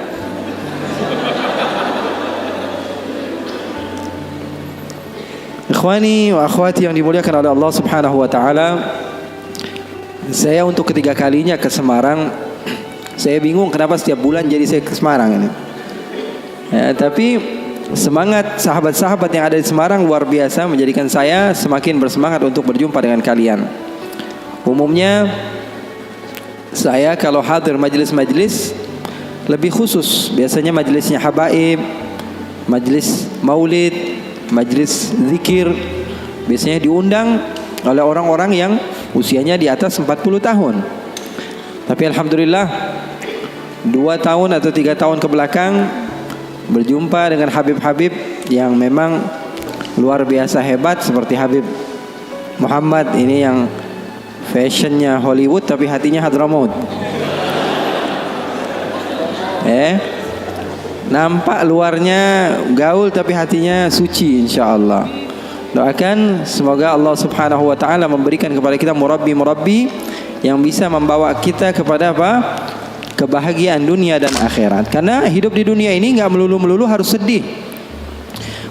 Ikhwani wa akhwati yang dimuliakan oleh Allah Subhanahu wa taala, saya untuk ketiga kalinya ke Semarang. Saya bingung kenapa setiap bulan jadi saya ke Semarang ini. Tapi semangat sahabat-sahabat yang ada di Semarang luar biasa, menjadikan saya semakin bersemangat untuk berjumpa dengan kalian. Umumnya saya kalau hadir majelis-majelis lebih khusus, biasanya majelisnya habaib, majelis maulid, majelis zikir, biasanya diundang oleh orang-orang yang usianya di atas 40 tahun. Tapi alhamdulillah 2 tahun atau 3 tahun ke belakang berjumpa dengan Habib-Habib yang memang luar biasa hebat, seperti Habib Muhammad ini yang fashionnya Hollywood tapi hatinya Hadramaut. Nampak luarnya gaul tapi hatinya suci, insyaallah. Doakan semoga Allah Subhanahu wa taala memberikan kepada kita murabbi-murabbi yang bisa membawa kita kepada apa? kebahagiaan dunia dan akhirat. Karena hidup di dunia ini nggak melulu-melulu harus sedih.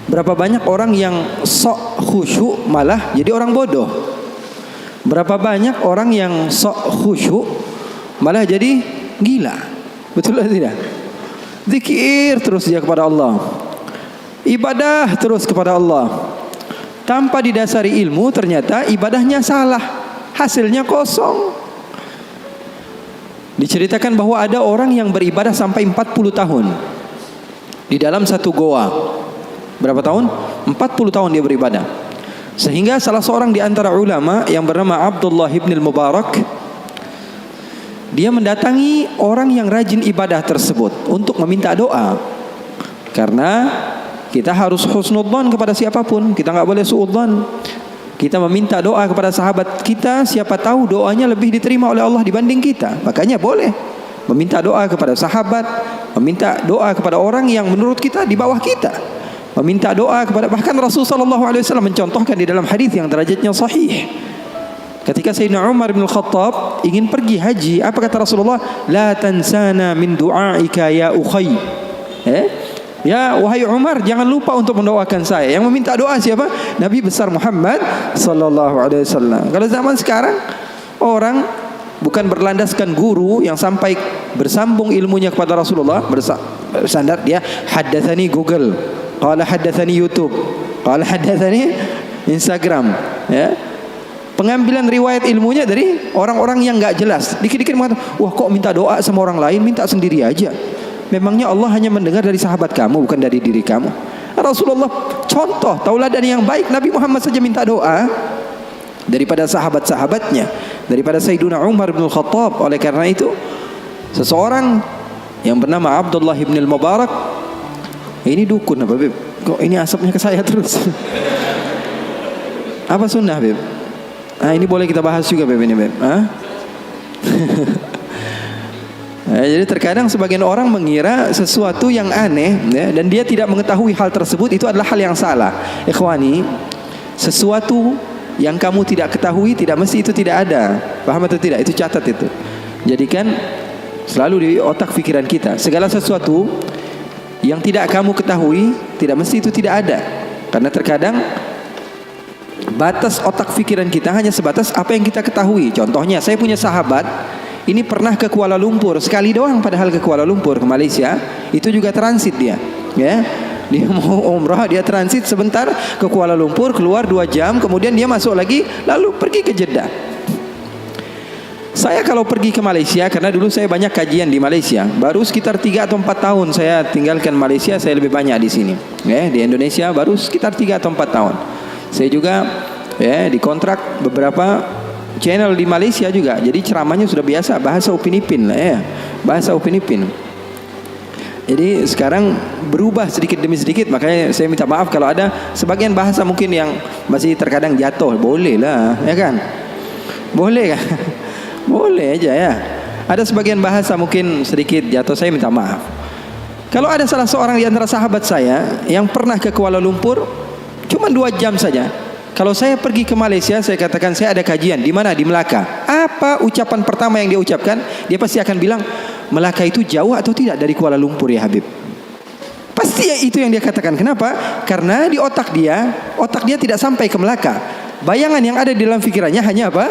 Berapa banyak orang yang sok khusyuk malah jadi orang bodoh. Berapa banyak orang yang sok khusyuk malah jadi gila. Betul atau tidak? Zikir terus dia kepada Allah, ibadah terus kepada Allah, tanpa didasari ilmu, ternyata ibadahnya salah, hasilnya kosong. Diceritakan bahwa ada orang yang beribadah sampai 40 tahun di dalam satu goa. Berapa tahun? 40 tahun dia beribadah. Sehingga salah seorang di antara ulama yang bernama Abdullah ibn al-Mubarak, dia mendatangi orang yang rajin ibadah tersebut untuk meminta doa. Karena kita harus husnudzon kepada siapapun, kita nggak boleh suudzon. Kita meminta doa kepada sahabat kita, siapa tahu doanya lebih diterima oleh Allah dibanding kita. Makanya boleh meminta doa kepada sahabat, meminta doa kepada orang yang menurut kita di bawah kita, meminta doa kepada, bahkan Rasulullah SAW mencontohkan di dalam hadis yang derajatnya sahih. Ketika Sayyidina Umar bin Khattab ingin pergi haji, apa kata Rasulullah? La tansana min du'aika ya ukhay. Ya wahai Umar, jangan lupa untuk mendoakan saya. Yang meminta doa siapa? Nabi besar Muhammad sallallahu alaihi wasallam. Kalau zaman sekarang orang bukan berlandaskan guru yang sampai bersambung ilmunya kepada Rasulullah, bersandar dia haddatsani Google, qala haddatsani YouTube, qala haddatsani Instagram, ya. Pengambilan riwayat ilmunya dari orang-orang yang enggak jelas. Dikit-dikit mengatakan, "Wah, kok minta doa sama orang lain, minta sendiri aja." Memangnya Allah hanya mendengar dari sahabat kamu, bukan dari diri kamu? Rasulullah contoh tauladan yang baik. Nabi Muhammad saja minta doa daripada sahabat-sahabatnya, daripada Sayyidina Umar bin Khattab. Oleh karena itu, seseorang yang bernama Abdullah bin al-Mubarak, ini dukun apa, Beb? Kok ini asapnya ke saya terus? Apa sunnah, Beb? Ini boleh kita bahas juga, Beb, ini, Beb. Jadi terkadang sebagian orang mengira sesuatu yang aneh, ya, dan dia tidak mengetahui hal tersebut, itu adalah hal yang salah. Ikhwani, sesuatu yang kamu tidak ketahui tidak mesti itu tidak ada. Paham atau tidak? Itu catat itu. Jadikan selalu di otak pikiran kita, segala sesuatu yang tidak kamu ketahui tidak mesti itu tidak ada. Karena terkadang batas otak pikiran kita hanya sebatas apa yang kita ketahui. Contohnya, saya punya sahabat ini pernah ke Kuala Lumpur sekali doang, padahal ke Kuala Lumpur, ke Malaysia, itu juga transit dia, ya. Dia mau umrah, dia transit sebentar ke Kuala Lumpur, keluar 2 jam, kemudian dia masuk lagi, lalu pergi ke Jeddah. Saya kalau pergi ke Malaysia, karena dulu saya banyak kajian di Malaysia, baru sekitar 3 atau 4 tahun saya tinggalkan Malaysia, saya lebih banyak di sini, ya. Di Indonesia baru sekitar 3 atau 4 tahun. Saya juga, ya, dikontrak beberapa channel di Malaysia juga. Jadi ceramahnya sudah biasa bahasa Upin Ipin lah, ya. Bahasa Upin Ipin. Jadi sekarang berubah sedikit demi sedikit, makanya saya minta maaf kalau ada sebagian bahasa mungkin yang masih terkadang jatuh. Boleh lah, ya kan? Boleh kan? Boleh aja, ya. Ada sebagian bahasa mungkin sedikit jatuh, saya minta maaf. Kalau ada salah seorang di antara sahabat saya yang pernah ke Kuala Lumpur cuma 2 jam saja. Kalau saya pergi ke Malaysia, saya katakan saya ada kajian. Di mana? Di Melaka. Apa ucapan pertama yang dia ucapkan? Dia pasti akan bilang, Melaka itu jauh atau tidak dari Kuala Lumpur ya Habib? Pasti itu yang dia katakan. Kenapa? Karena di otak dia tidak sampai ke Melaka. Bayangan yang ada di dalam pikirannya hanya apa?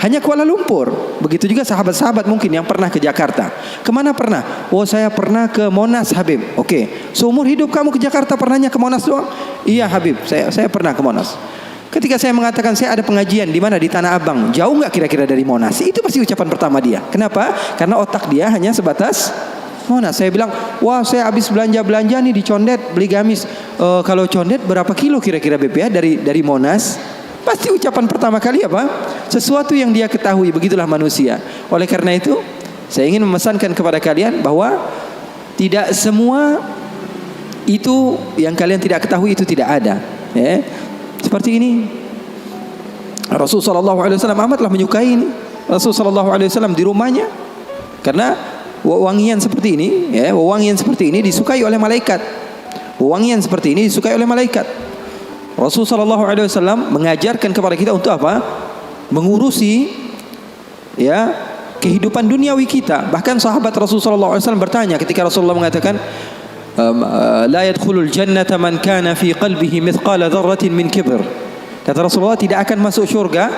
Hanya Kuala Lumpur. Begitu juga sahabat-sahabat mungkin yang pernah ke Jakarta. Kemana pernah? Oh, saya pernah ke Monas, Habib. Oke. Seumur hidup kamu ke Jakarta pernahnya ke Monas doang? Iya, Habib. Saya pernah ke Monas. Ketika saya mengatakan saya ada pengajian di mana, di Tanah Abang, jauh nggak kira-kira dari Monas? Itu pasti ucapan pertama dia. Kenapa? Karena otak dia hanya sebatas Monas. Saya bilang, wah, saya habis belanja nih di Condet, beli gamis. Kalau Condet berapa kilo kira-kira BP ya dari Monas? Pasti ucapan pertama kali apa? Sesuatu yang dia ketahui. Begitulah manusia. Oleh karena itu, saya ingin memesankan kepada kalian bahwa tidak semua itu yang kalian tidak ketahui itu tidak ada, ya. Seperti ini, Rasulullah SAW amatlah menyukai ini. Rasulullah SAW di rumahnya, karena wewangian seperti ini, ya, wewangian seperti ini disukai oleh malaikat. Wewangian seperti ini disukai oleh malaikat. Rasulullah SAW mengajarkan kepada kita untuk apa? Mengurusi, ya, kehidupan duniawi kita. Bahkan sahabat Rasulullah SAW bertanya ketika Rasulullah mengatakan, la yadkhulul jannata man kana fi qalbihi mithqala dzarratin min kibr. Kata Rasulullah, tidak akan masuk syurga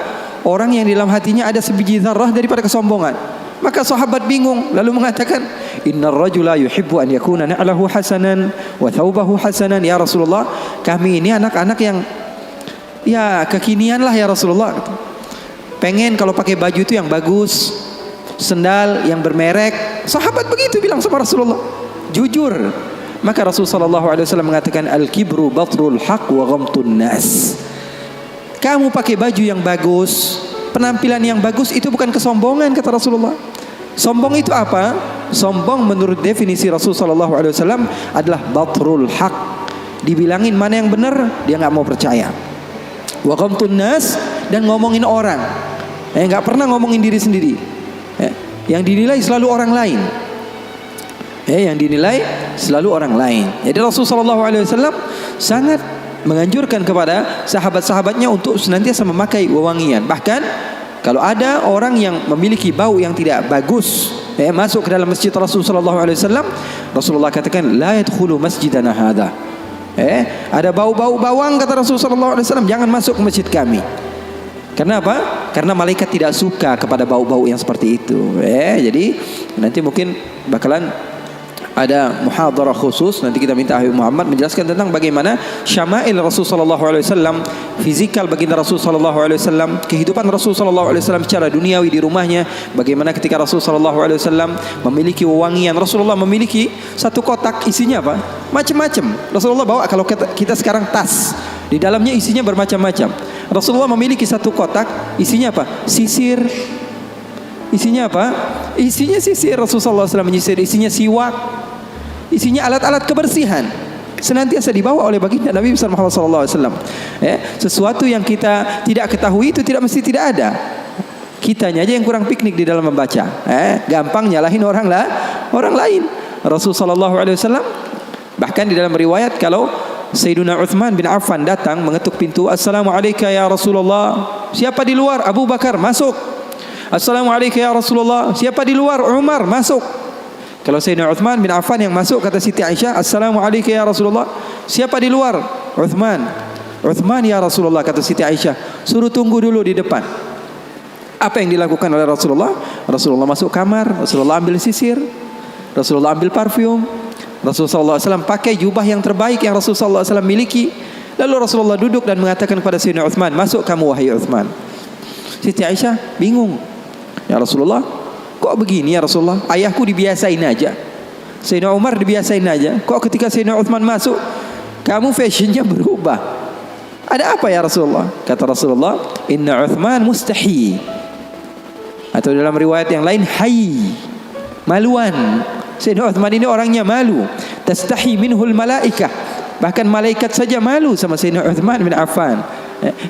orang yang di dalam hatinya ada sebiji zarrah daripada kesombongan. Maka sahabat bingung lalu mengatakan, innar rajula yuhibbu an yakuna na'lahu hasanan wa thawbahu hasanan. Ya Rasulullah, kami ini anak-anak yang ya kekinian lah ya Rasulullah. Pengen kalau pakai baju itu yang bagus, sendal yang bermerek. Sahabat begitu bilang sama Rasulullah, jujur. Maka Rasulullah SAW mengatakan, al-kibru batrul haq wa ghamtun nas. Kamu pakai baju yang bagus, penampilan yang bagus, itu bukan kesombongan, kata Rasulullah. Sombong itu apa? Sombong menurut definisi Rasulullah SAW adalah batrul haq. Dibilangin mana yang benar, dia nggak mau percaya. Wa ghamtun nas, dan ngomongin orang. Nggak pernah ngomongin diri sendiri. Yang dinilai selalu orang lain. Yang dinilai selalu orang lain. Jadi Rasulullah SAW sangat menganjurkan kepada sahabat-sahabatnya untuk senantiasa memakai wewangian. Bahkan kalau ada orang yang memiliki bau yang tidak bagus masuk ke dalam masjid Rasulullah SAW, Rasulullah katakan, la yadkhulu masjidana hadha. Ada bau-bau bawang, kata Rasulullah SAW, jangan masuk ke masjid kami. Kenapa? Karena malaikat tidak suka kepada bau-bau yang seperti itu. Jadi nanti mungkin bakalan ada muhadarah khusus, nanti kita minta Habib Muhammad menjelaskan tentang bagaimana syama'il Rasulullah SAW, fizikal baginda Rasulullah SAW, kehidupan Rasulullah SAW secara duniawi di rumahnya, bagaimana ketika Rasulullah SAW memiliki wewangian. Rasulullah memiliki satu kotak, isinya apa? Macam-macam. Rasulullah bawa, kalau kita sekarang tas, di dalamnya isinya bermacam-macam. Rasulullah memiliki satu kotak, isinya apa? Sisir. Isinya apa? Isinya sisir. Rasulullah SAW menyisir. Isinya siwak. Isinya alat-alat kebersihan. Senantiasa dibawa oleh baginda Nabi Muhammad SAW. Sesuatu yang kita tidak ketahui itu tidak mesti tidak ada. Kitanya aja yang kurang piknik di dalam membaca. Gampang nyalahin orang lain. Rasulullah SAW bahkan di dalam riwayat, kalau Sayyiduna Uthman bin Affan datang mengetuk pintu, Assalamualaikum ya Rasulullah. Siapa di luar? Abu Bakar, masuk. Assalamualaikum ya Rasulullah. Siapa di luar? Umar, masuk. Kalau Sayyidina Uthman bin Affan yang masuk, kata Siti Aisyah, Assalamualaikum ya Rasulullah. Siapa di luar? Uthman. Uthman ya Rasulullah, kata Siti Aisyah, suruh tunggu dulu di depan. Apa yang dilakukan oleh Rasulullah? Rasulullah masuk kamar, Rasulullah ambil sisir, Rasulullah ambil parfum, Rasulullah SAW pakai jubah yang terbaik yang Rasulullah SAW miliki. Lalu Rasulullah duduk dan mengatakan kepada Sayyidina Uthman, masuk kamu wahai Uthman. Siti Aisyah bingung, ya Rasulullah, kok begini ya Rasulullah? Ayahku dibiasain aja, Sayyidina Umar dibiasain aja, kok ketika Sayyidina Uthman masuk kamu fashionnya berubah? Ada apa ya Rasulullah? Kata Rasulullah, inna Uthman mustahi. Atau dalam riwayat yang lain, hayy, maluan. Sayyidina Uthman ini orangnya malu. Tastahi minhul malaikah. Bahkan malaikat saja malu sama Sayyidina Uthman bin Affan.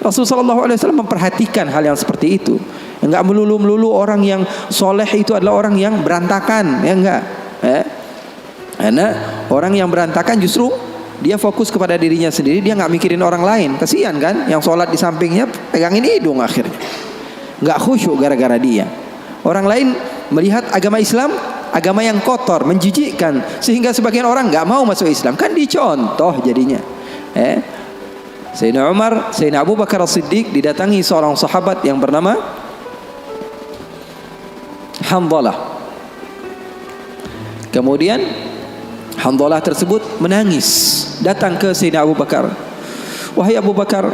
Rasulullah SAW memperhatikan hal yang seperti itu. Enggak melulu orang yang soleh itu adalah orang yang berantakan, ya enggak. Karena orang yang berantakan justru dia fokus kepada dirinya sendiri, dia enggak mikirin orang lain. Kasihan kan, yang sholat di sampingnya pegangin hidung akhirnya. Enggak khusyuk gara-gara dia. Orang lain melihat agama Islam agama yang kotor, menjijikkan, sehingga sebagian orang enggak mau masuk Islam. Kan dicontoh jadinya. Sayyidina Umar, Sayyidina Abu Bakar As-Siddiq didatangi seorang sahabat yang bernama Hanzalah. Kemudian Hanzalah tersebut menangis, datang ke Sayyidina Abu Bakar. Wahai Abu Bakar,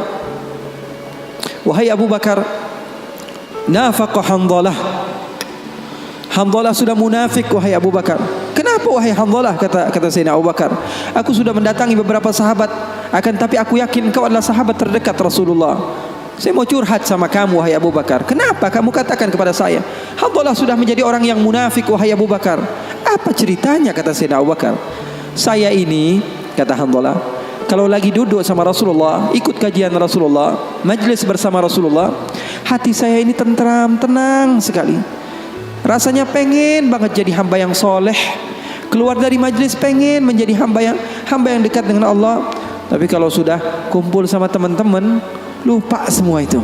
wahai Abu Bakar, nafaqa Hanzalah. Hanzalah sudah munafik wahai Abu Bakar. Kenapa wahai Hanzalah? Kata Sayyidina Abu Bakar, aku sudah mendatangi beberapa sahabat, akan tapi aku yakin kau adalah sahabat terdekat Rasulullah. Saya mau curhat sama kamu wahai Abu Bakar. Kenapa kamu katakan kepada saya Hanzalah sudah menjadi orang yang munafik wahai Abu Bakar? Apa ceritanya? Kata Sayyidina Abu Bakar, saya ini, kata Hanzalah, kalau lagi duduk sama Rasulullah, ikut kajian Rasulullah, majlis bersama Rasulullah, hati saya ini tentram, tenang sekali. Rasanya pengen banget jadi hamba yang soleh. Keluar dari majlis pengen menjadi hamba yang dekat dengan Allah. Tapi kalau sudah kumpul sama teman-teman, lupa semua itu.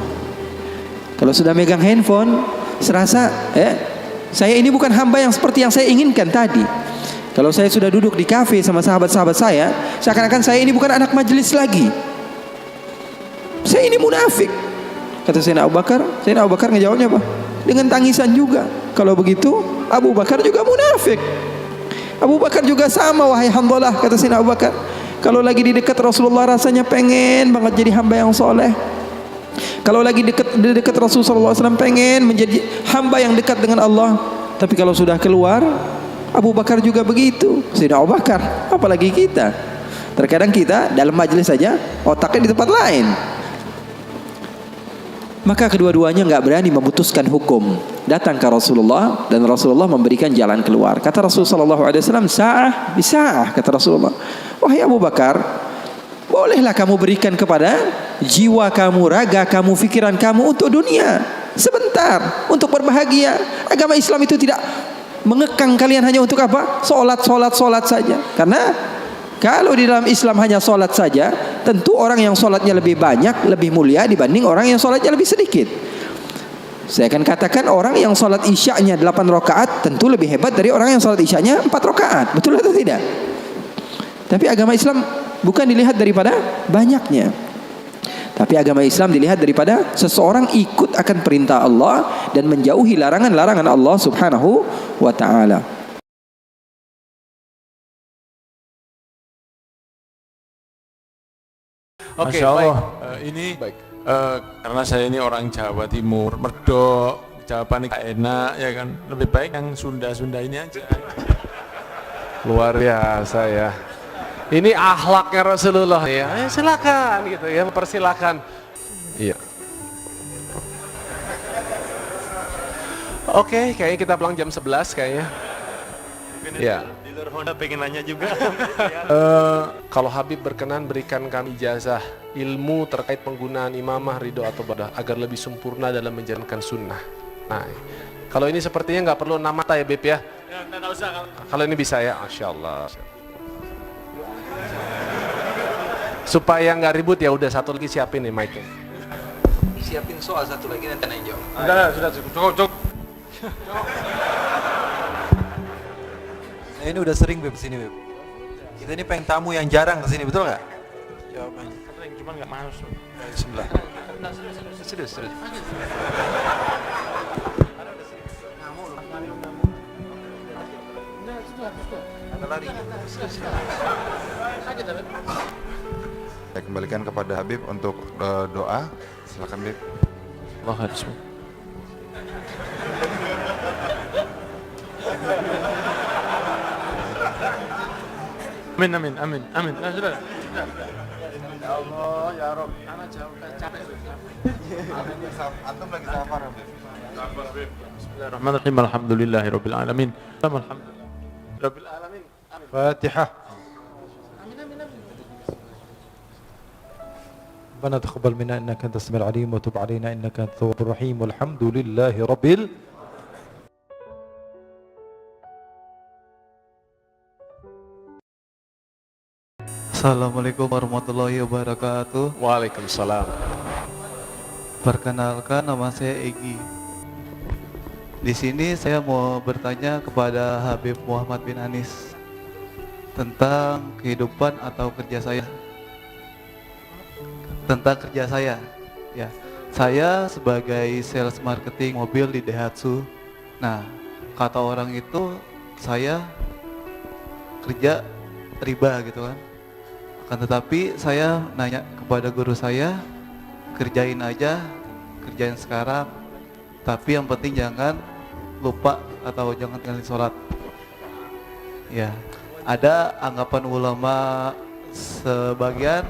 Kalau sudah megang handphone, serasa Saya ini bukan hamba yang seperti yang saya inginkan tadi. Kalau saya sudah duduk di kafe sama sahabat-sahabat saya, seakan-akan saya ini bukan anak majelis lagi. Saya ini munafik. Kata Sayyidina Abu Bakar. Sayyidina Abu Bakar ngejawabnya apa? Dengan tangisan juga. Kalau begitu, Abu Bakar juga munafik. Abu Bakar juga sama, wahai Hanzalah, kata Sayyidina Abu Bakar. Kalau lagi di dekat Rasulullah rasanya pengen banget jadi hamba yang soleh. Kalau lagi di dekat Rasulullah SAW pengen menjadi hamba yang dekat dengan Allah. Tapi kalau sudah keluar, Abu Bakar juga begitu. Sayyidina Abu Bakar, apalagi kita. Terkadang kita dalam majelis saja otaknya di tempat lain. Maka kedua-duanya nggak berani memutuskan hukum. Datang ke Rasulullah dan Rasulullah memberikan jalan keluar. Kata Rasulullah SAW, sa'ah bisa'ah, kata Rasulullah. Wahai Abu Bakar, bolehlah kamu berikan kepada jiwa kamu, raga kamu, pikiran kamu untuk dunia sebentar, untuk berbahagia. Agama Islam itu tidak mengekang kalian hanya untuk apa? Solat saja. Karena kalau di dalam Islam hanya solat saja, tentu orang yang solatnya lebih banyak, lebih mulia dibanding orang yang solatnya lebih sedikit. Saya akan katakan orang yang solat isya'nya 8 rakaat tentu lebih hebat dari orang yang solat isya'nya 4 rakaat. Betul atau tidak? Tapi agama Islam bukan dilihat daripada banyaknya. Tapi agama Islam dilihat daripada seseorang ikut akan perintah Allah dan menjauhi larangan-larangan Allah Subhanahu wa ta'ala. Oke, baik. Ini baik. Karena saya ini orang Jawa Timur, medok, jawabannya gak enak ya kan. Lebih baik yang Sunda-Sunda ini aja. Luar biasa ya. Ini akhlaknya Rasulullah ya. Silakan gitu ya, mempersilakan. Iya. Oke, kayaknya kita pulang jam 11 kayaknya. Ya. Di luar Honda pengen nanya juga. Kalau Habib berkenan berikan kami ijazah ilmu terkait penggunaan imamah, ridho atau badah agar lebih sempurna dalam menjalankan sunnah. Nah, kalau ini sepertinya nggak perlu nama ya Beb ya. Ya, nggak usah. Kalau ini bisa ya, Masya Allah. Supaya nggak ribut ya udah satu lagi siapin nih mic-nya. Siapin soal satu lagi nanti nanya jawab. Sudah cukup. Saya ini udah sering Beb sini Beb. Kita ini pengen tamu yang jarang kesini, betul nggak? Jawabannya. Sering, cuman nggak masuk. Sebelah. Serius. Ada lari. Saya kembalikan kepada Habib untuk doa. Silakan Habib. Allah Amin. Nah, sudah. Ya Allah, ya Rob. Anak jauh capek. Antum lagi safar Habib. Bismillahirrahmanirrahim. Alhamdulillahirabbil alamin. Alhamdulillahirabbil alamin. Fatihah. ربنا تقبل منا انك انت السميع العليم وتب علينا انك انت التواب الرحيم والحمد لله رب Assalamualaikum warahmatullahi wabarakatuh. Waalaikumsalam. Perkenalkan, nama saya Egi. Di sini saya mau bertanya kepada Habib Muhammad bin Anis tentang kehidupan atau kerja saya. Tentang kerja saya, ya. Saya sebagai sales marketing mobil di Daihatsu. Nah, kata orang itu saya kerja riba gitu kan. Akan tetapi saya nanya kepada guru saya, kerjain sekarang, tapi yang penting jangan lupa atau jangan tinggalin sholat. Ya, ada anggapan ulama sebagian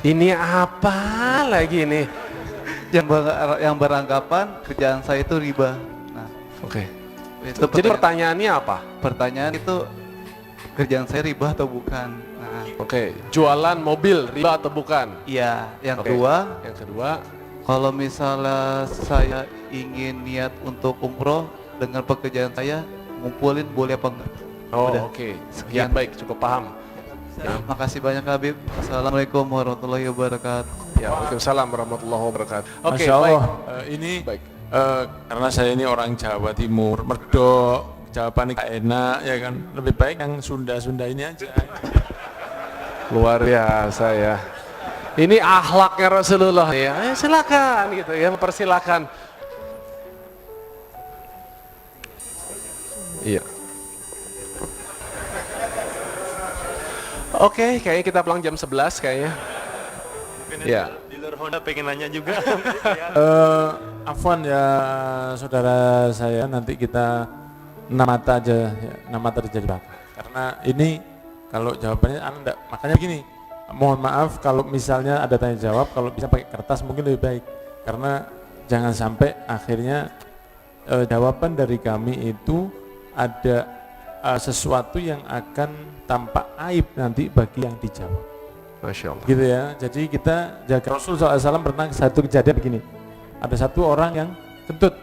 Ini apa lagi nih? yang beranggapan kerjaan saya itu riba. Nah, Oke. itu Jadi pertanyaannya apa? pertanyaan itu kerjaan saya riba atau bukan? Nah, Oke. Jualan mobil riba atau bukan? iya. Yang Oke. Yang kedua, kalau misalnya saya ingin niat untuk umroh dengan pekerjaan saya, ngumpulin boleh apa enggak? oh Udah. oke. Sekian. Baik, cukup paham. Ya. Makasih banyak Habib. Assalamualaikum warahmatullahi wabarakatuh. Ya, Waalaikumsalam warahmatullahi wabarakatuh. Oke, Masya Allah. baik. Ini Baik. Karena saya ini orang Jawa Timur, medok, jawabannya gak enak, ya kan. Lebih baik yang Sunda-Sunda ini aja. Luar biasa ya. Ini akhlaknya Rasulullah ya. Silakan gitu ya, mempersilakan. Iya. Oke, kayaknya kita pulang jam 11 kayaknya. Ya. Di luar Honda pengen nanya juga. Afwan ya saudara saya, nanti kita 6 mata aja, ya, 6 mata terjadi bakal. Karena ini kalau jawabannya Anda, makanya begini, mohon maaf kalau misalnya ada tanya jawab, kalau bisa pakai kertas mungkin lebih baik. Karena jangan sampai akhirnya jawaban dari kami itu ada sesuatu yang akan tampak aib nanti bagi yang dijawab. Masya Allah. Gitu ya, jadi kita jaga. Rasul SAW pernah satu kejadian begini, ada satu orang yang kentut.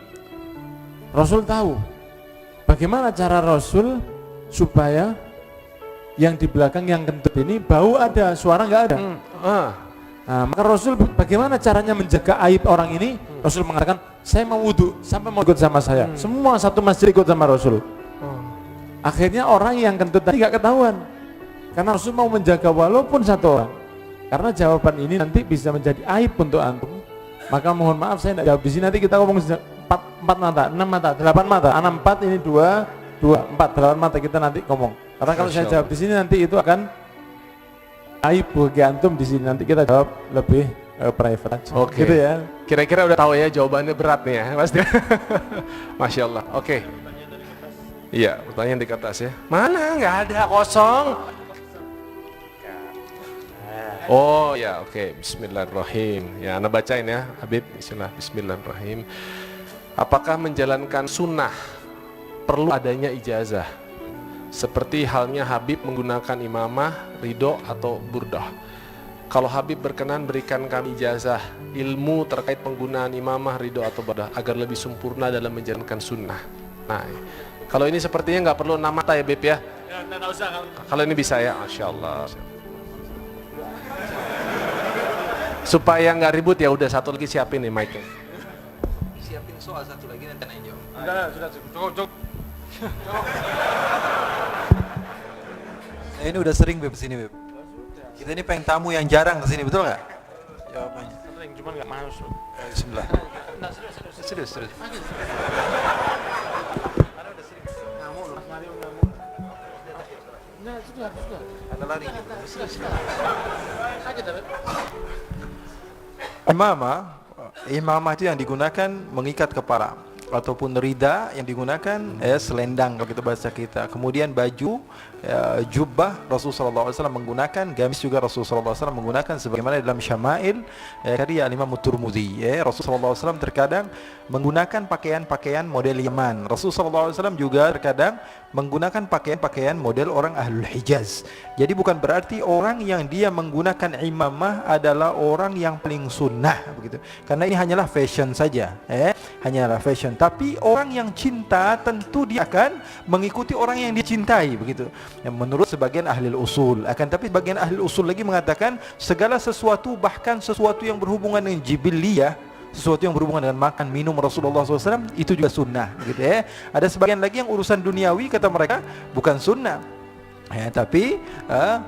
Rasul tahu bagaimana cara Rasul supaya yang di belakang yang kentut ini bau ada, suara nggak ada. Nah, maka Rasul bagaimana caranya menjaga aib orang ini? Rasul mengatakan, saya mau wudhu sampai mau ikut sama saya. Semua satu masjid ikut sama Rasul. Akhirnya orang yang kentut tadi nggak ketahuan, karena Rasul mau menjaga walaupun satu orang. Karena jawaban ini nanti bisa menjadi aib untuk antum. Maka mohon maaf saya tidak jawab di sini. Nanti kita ngomong 4 mata, 6 mata, 8 mata. 4 ini 2, 4, 8 mata kita nanti ngomong. Karena kalau saya jawab di sini nanti itu akan aib bagi antum di sini. Nanti kita jawab lebih private aja. Oke. Gitu ya. Kira-kira udah tahu ya jawabannya berat nih ya, pasti. Masya Allah. Oke. Iya, pertanyaan di kertas ya. Mana? Nggak ada, kosong. Oh ya, oke. Bismillahirrahmanirrahim. Ya, Anda bacain ya, Habib. Bismillahirrahmanirrahim. Apakah menjalankan sunnah perlu adanya ijazah? Seperti halnya Habib menggunakan imamah, ridho atau burdah. Kalau Habib berkenan berikan kami ijazah ilmu terkait penggunaan imamah, ridho atau burdah agar lebih sempurna dalam menjalankan sunnah. Nah, kalau ini sepertinya nggak perlu 6 mata ya, Beb ya? Ya, nggak usah. Kalau ini bisa ya, Masya Allah. Supaya nggak ribut ya, udah satu lagi siapin nih mic-nya. Siapin soal satu lagi nanti nanya jawab. Sudah cukup. Ini udah sering Beb sini Beb. Kita ini pengen tamu yang jarang kesini, betul nggak? Jawabannya. Sering, cuman nggak masuk. Bismillah. Serius. Ada lari. Imamah itu yang digunakan mengikat kepala, ataupun rida yang digunakan selendang kalau kita bahasa kita. Kemudian baju jubbah Rasulullah SAW menggunakan, gamis juga Rasulullah SAW menggunakan, sebagaimana dalam Syama'il karya Imam Tirmidzi. Rasulullah SAW terkadang menggunakan pakaian-pakaian model Yaman. Rasulullah SAW juga terkadang menggunakan pakaian-pakaian model orang Ahlul Hijaz. Jadi bukan berarti orang yang dia menggunakan imamah adalah orang yang paling sunnah begitu. Karena ini hanyalah fashion saja, hanyalah fashion. Tapi orang yang cinta tentu dia akan mengikuti orang yang dicintai begitu. Yang menurut sebagian ahli usul. Akan tapi bagian ahli usul lagi mengatakan segala sesuatu, bahkan sesuatu yang berhubungan dengan jibiliyah, sesuatu yang berhubungan dengan makan minum Rasulullah SAW itu juga sunnah gitu ya. Ada sebagian lagi yang urusan duniawi kata mereka bukan sunnah, tapi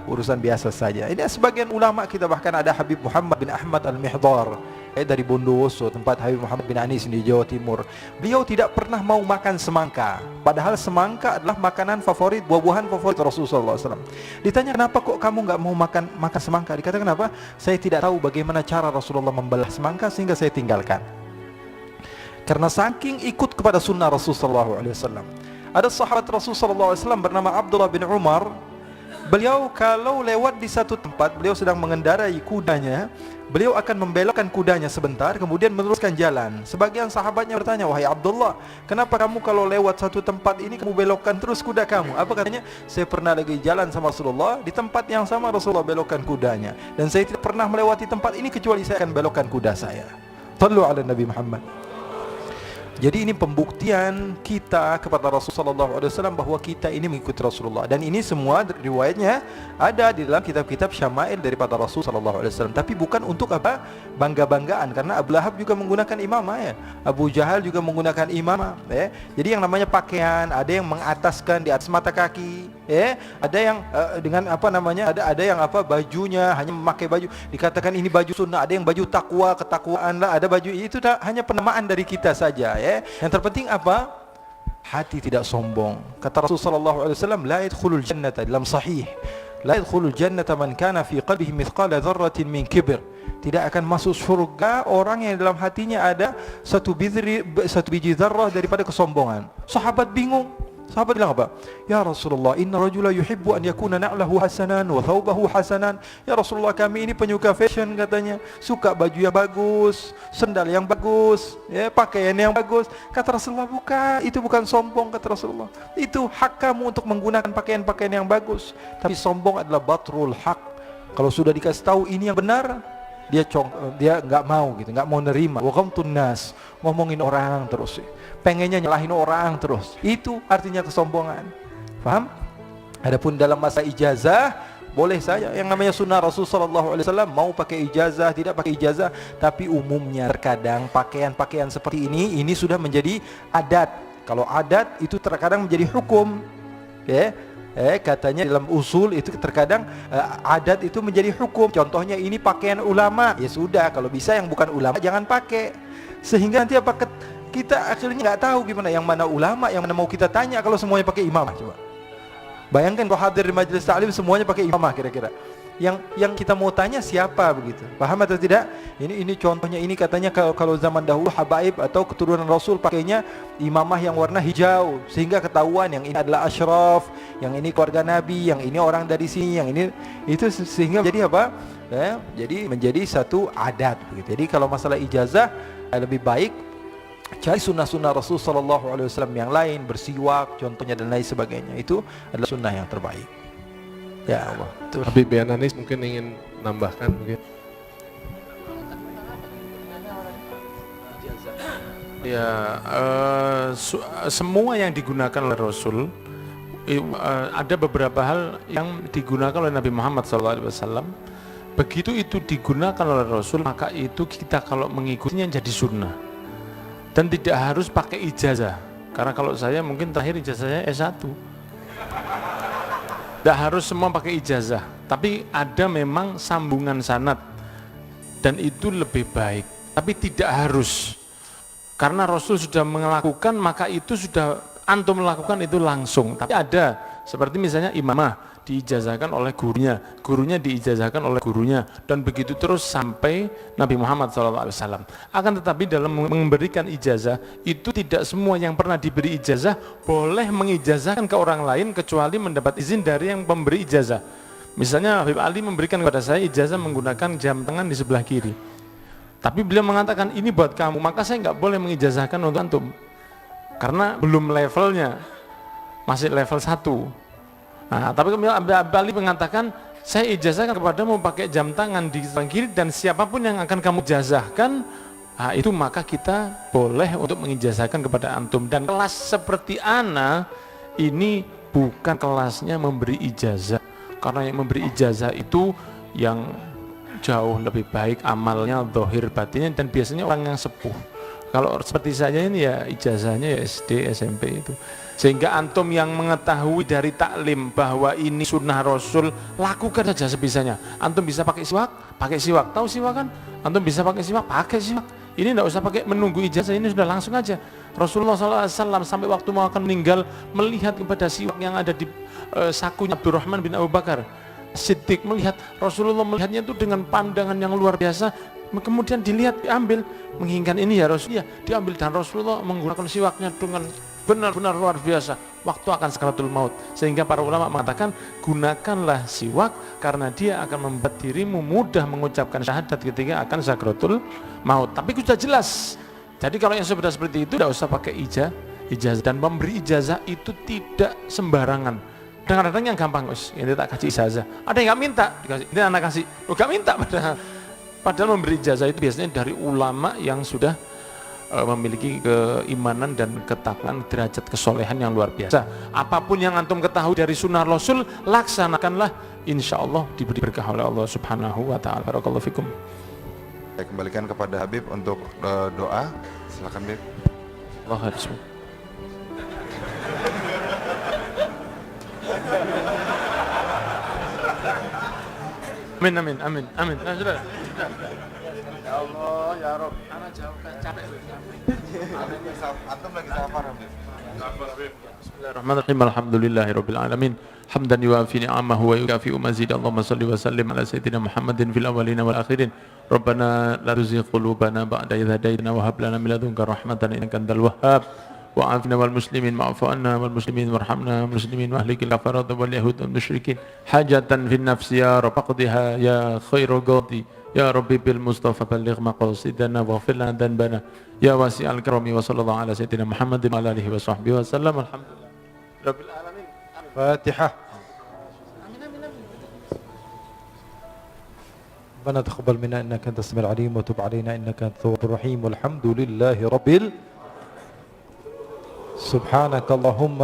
urusan biasa saja. Ini sebagian ulama kita, bahkan ada Habib Muhammad bin Ahmad Al-Mihdar dari Bondowoso, tempat Habib Muhammad bin Anis di Jawa Timur. Beliau tidak pernah mau makan semangka, padahal semangka adalah makanan favorit, buah-buahan favorit Rasulullah SAW. Ditanya, kenapa kok kamu nggak mau makan semangka? Dikatakan, kenapa? Saya tidak tahu bagaimana cara Rasulullah membelah semangka sehingga saya tinggalkan. Karena saking ikut kepada sunnah Rasulullah SAW. Ada sahabat Rasulullah SAW bernama Abdullah bin Umar. Beliau kalau lewat di satu tempat, beliau sedang mengendarai kudanya, beliau akan membelokkan kudanya sebentar, kemudian meneruskan jalan. Sebagian sahabatnya bertanya, wahai Abdullah, kenapa kamu kalau lewat satu tempat ini kamu belokkan terus kuda kamu? Apa katanya? Saya pernah lagi jalan sama Rasulullah, di tempat yang sama Rasulullah belokkan kudanya, dan saya tidak pernah melewati tempat ini kecuali saya akan belokkan kuda saya. Sallu ala Nabi Muhammad. Jadi ini pembuktian kita kepada Rasulullah SAW bahwa kita ini mengikuti Rasulullah. Dan ini semua riwayatnya ada di dalam kitab-kitab syama'il daripada Rasulullah SAW. Tapi bukan untuk apa? Bangga-banggaan. Karena Abu Lahab juga menggunakan imamah ya. Abu Jahal juga menggunakan imamah ya. Jadi yang namanya pakaian, ada yang mengataskan di atas mata kaki ya. Ada yang dengan apa namanya, ada yang apa, bajunya hanya memakai baju, dikatakan ini baju sunnah. Ada yang baju takwa, ketakwaan lah. Ada baju itu hanya penamaan dari kita saja ya. Yang terpenting apa? Hati tidak sombong. Kata Rasulullah SAW, la yadkhulul jannata, dalam sahih, la yadkhulul jannata man kana fi qalbihi mithqala dzarratin min kibr. Tidak akan masuk surga orang yang dalam hatinya ada satu biji zarrah daripada kesombongan. Sahabat bingung. Sahabat bilang apa? Ya Rasulullah, inna rajula yuhibbu an yakuna na'lahu hasanan wa thawbahu hasanan. Ya Rasulullah, kami ini penyuka fashion katanya. Suka baju yang bagus, sendal yang bagus, ya, pakaian yang bagus. Kata Rasulullah, bukan, itu bukan sombong, kata Rasulullah. Itu hak kamu untuk menggunakan pakaian-pakaian yang bagus. Tapi sombong adalah batrul haq. Kalau sudah dikasih tahu ini yang benar, dia enggak mau gitu, enggak mau nerima. Wa ghamtun nas, ngomongin orang terus. Pengennya nyalahin orang terus. Itu artinya kesombongan. Paham? Adapun dalam masa ijazah, boleh saja. Yang namanya sunnah Rasulullah SAW, mau pakai ijazah, tidak pakai ijazah. Tapi umumnya terkadang pakaian-pakaian seperti ini sudah menjadi adat. Kalau adat itu terkadang menjadi hukum. Ya. Katanya dalam usul itu terkadang adat itu menjadi hukum. Contohnya ini pakaian ulama. Ya sudah, kalau bisa yang bukan ulama jangan pakai. Sehingga nanti apa, kita akhirnya nggak tahu gimana yang mana ulama, yang mana mau kita tanya kalau semuanya pakai imamah. Coba bayangkan kalau hadir di majelis taklim semuanya pakai imamah, kira-kira yang kita mau tanya siapa begitu? Paham atau tidak? Ini contohnya, ini katanya kalau zaman dahulu habaib atau keturunan Rasul pakainya imamah yang warna hijau, sehingga ketahuan yang ini adalah asyraf, yang ini keluarga Nabi, yang ini orang dari sini, yang ini itu, sehingga jadi apa? Jadi menjadi satu adat begitu. Jadi kalau masalah ijazah lebih baik cari sunnah-sunnah Rasul Sallallahu Alaihi Wasallam yang lain, bersiwak contohnya dan lain sebagainya. Itu adalah sunnah yang terbaik. Ya Allah. Habib bin Anis mungkin ingin menambahkan mungkin. Ya, semua yang digunakan oleh Rasul, ada beberapa hal yang digunakan oleh Nabi Muhammad SAW. Begitu itu digunakan oleh Rasul, maka itu kita kalau mengikutinya jadi sunnah. Dan tidak harus pakai ijazah. Karena kalau saya mungkin terakhir ijazah saya S1. Tidak harus semua pakai ijazah. Tapi ada memang sambungan sanad. Dan itu lebih baik. Tapi tidak harus. Karena Rasul sudah melakukan, maka itu sudah antum melakukan itu langsung. Tapi ada, seperti misalnya imamah diijazahkan oleh gurunya, gurunya diijazahkan oleh gurunya, dan begitu terus sampai Nabi Muhammad SAW. Akan tetapi dalam memberikan ijazah, itu tidak semua yang pernah diberi ijazah boleh mengijazahkan ke orang lain kecuali mendapat izin dari yang pemberi ijazah. Misalnya Habib Ali memberikan kepada saya ijazah menggunakan jam tangan di sebelah kiri. Tapi beliau mengatakan ini buat kamu, maka saya nggak boleh mengijazahkan untuk antum. Karena belum levelnya, masih level 1. Nah, tapi kemudian Habib Ali mengatakan, saya ijazahkan kepadamu pakai jam tangan di sebelah kiri, dan siapapun yang akan kamu ijazahkan, itu maka kita boleh untuk mengijazahkan kepada antum. Dan kelas seperti ana ini bukan kelasnya memberi ijazah, karena yang memberi ijazah itu yang jauh lebih baik amalnya, zahir batinnya, dan biasanya orang yang sepuh. Kalau seperti saya ini ya ijazahnya ya SD, SMP itu. Sehingga antum yang mengetahui dari taklim bahwa ini sunnah Rasul, lakukan saja sebisanya. Antum bisa pakai siwak, pakai siwak. Tahu siwak kan? Antum bisa pakai siwak, pakai siwak. Ini tidak usah pakai menunggu ijazah, ini sudah langsung aja. Rasulullah SAW sampai waktu mau akan meninggal melihat kepada siwak yang ada di sakunya Abdurrahman bin Abu Bakar Siddiq, melihat Rasulullah melihatnya itu dengan pandangan yang luar biasa. Kemudian dilihat, diambil, menginginkan ini ya Rasulullah, diambil, dan Rasulullah menggunakan siwaknya dengan benar-benar luar biasa waktu akan sakaratul maut. Sehingga para ulama mengatakan, gunakanlah siwak karena dia akan membuat dirimu mudah mengucapkan syahadat ketika akan sakaratul maut. Tapi sudah jelas. Jadi kalau yang sudah seperti itu tidak usah pakai ijazah. Dan memberi ijazah itu tidak sembarangan. Kadang-kadang yang gampang, ini tak kasih ijazah. Ada yang nggak minta, dikasih. Ini anak kasih, nggak minta. Padahal memberi ijazah itu biasanya dari ulama yang sudah memiliki keimanan dan ketakwaan, derajat kesolehan yang luar biasa. Apapun yang antum ketahui dari sunnah Rasul, laksanakanlah, insya Allah diberi berkah oleh Allah Subhanahu wa Ta'ala. Barakallahu fikum. Saya kembalikan kepada Habib untuk doa. Silakan Habib. Allah Bismillah. Amin, amin, amin, amin. Nah, sudah. Ya Allah, ya Rob. Anak jauhkan capek. Antum lagi safar Habib. Bismillahirrahmanirrahim. Alhamdulillahirabbil alamin. Hamdan yuwafi ni'amahu wa yukafi'u mazid. Allahumma shalli wa sallim ala sayyidina Muhammadin fil awwalin wal akhirin. Rabbana la tuzigh qulubana ba'da idh hadaytana wa hab lana min ladunka rahmatan innaka antal wahhab. Wa'afina wal muslimin ma'fu anna wal muslimin warhamna muslimin wa ahlikil kafarat wal yahud wal musyrikin hajatan fin nafsi ya rabb qadhiha ya khairul qadi ya rabbi bil mustafa balligh maqasidana waghfir lana dhanbana ya wasi'al karami wa sallallahu ala sayyidina Muhammadin wa ala alihi wa sahbihi wa sallam. Alhamdulillah rabbil alamin. Fatihah. ربنا تقبل منا انك انت السميع العليم وتب علينا انك انت التواب الرحيم والحمد لله رب سبحانك اللهم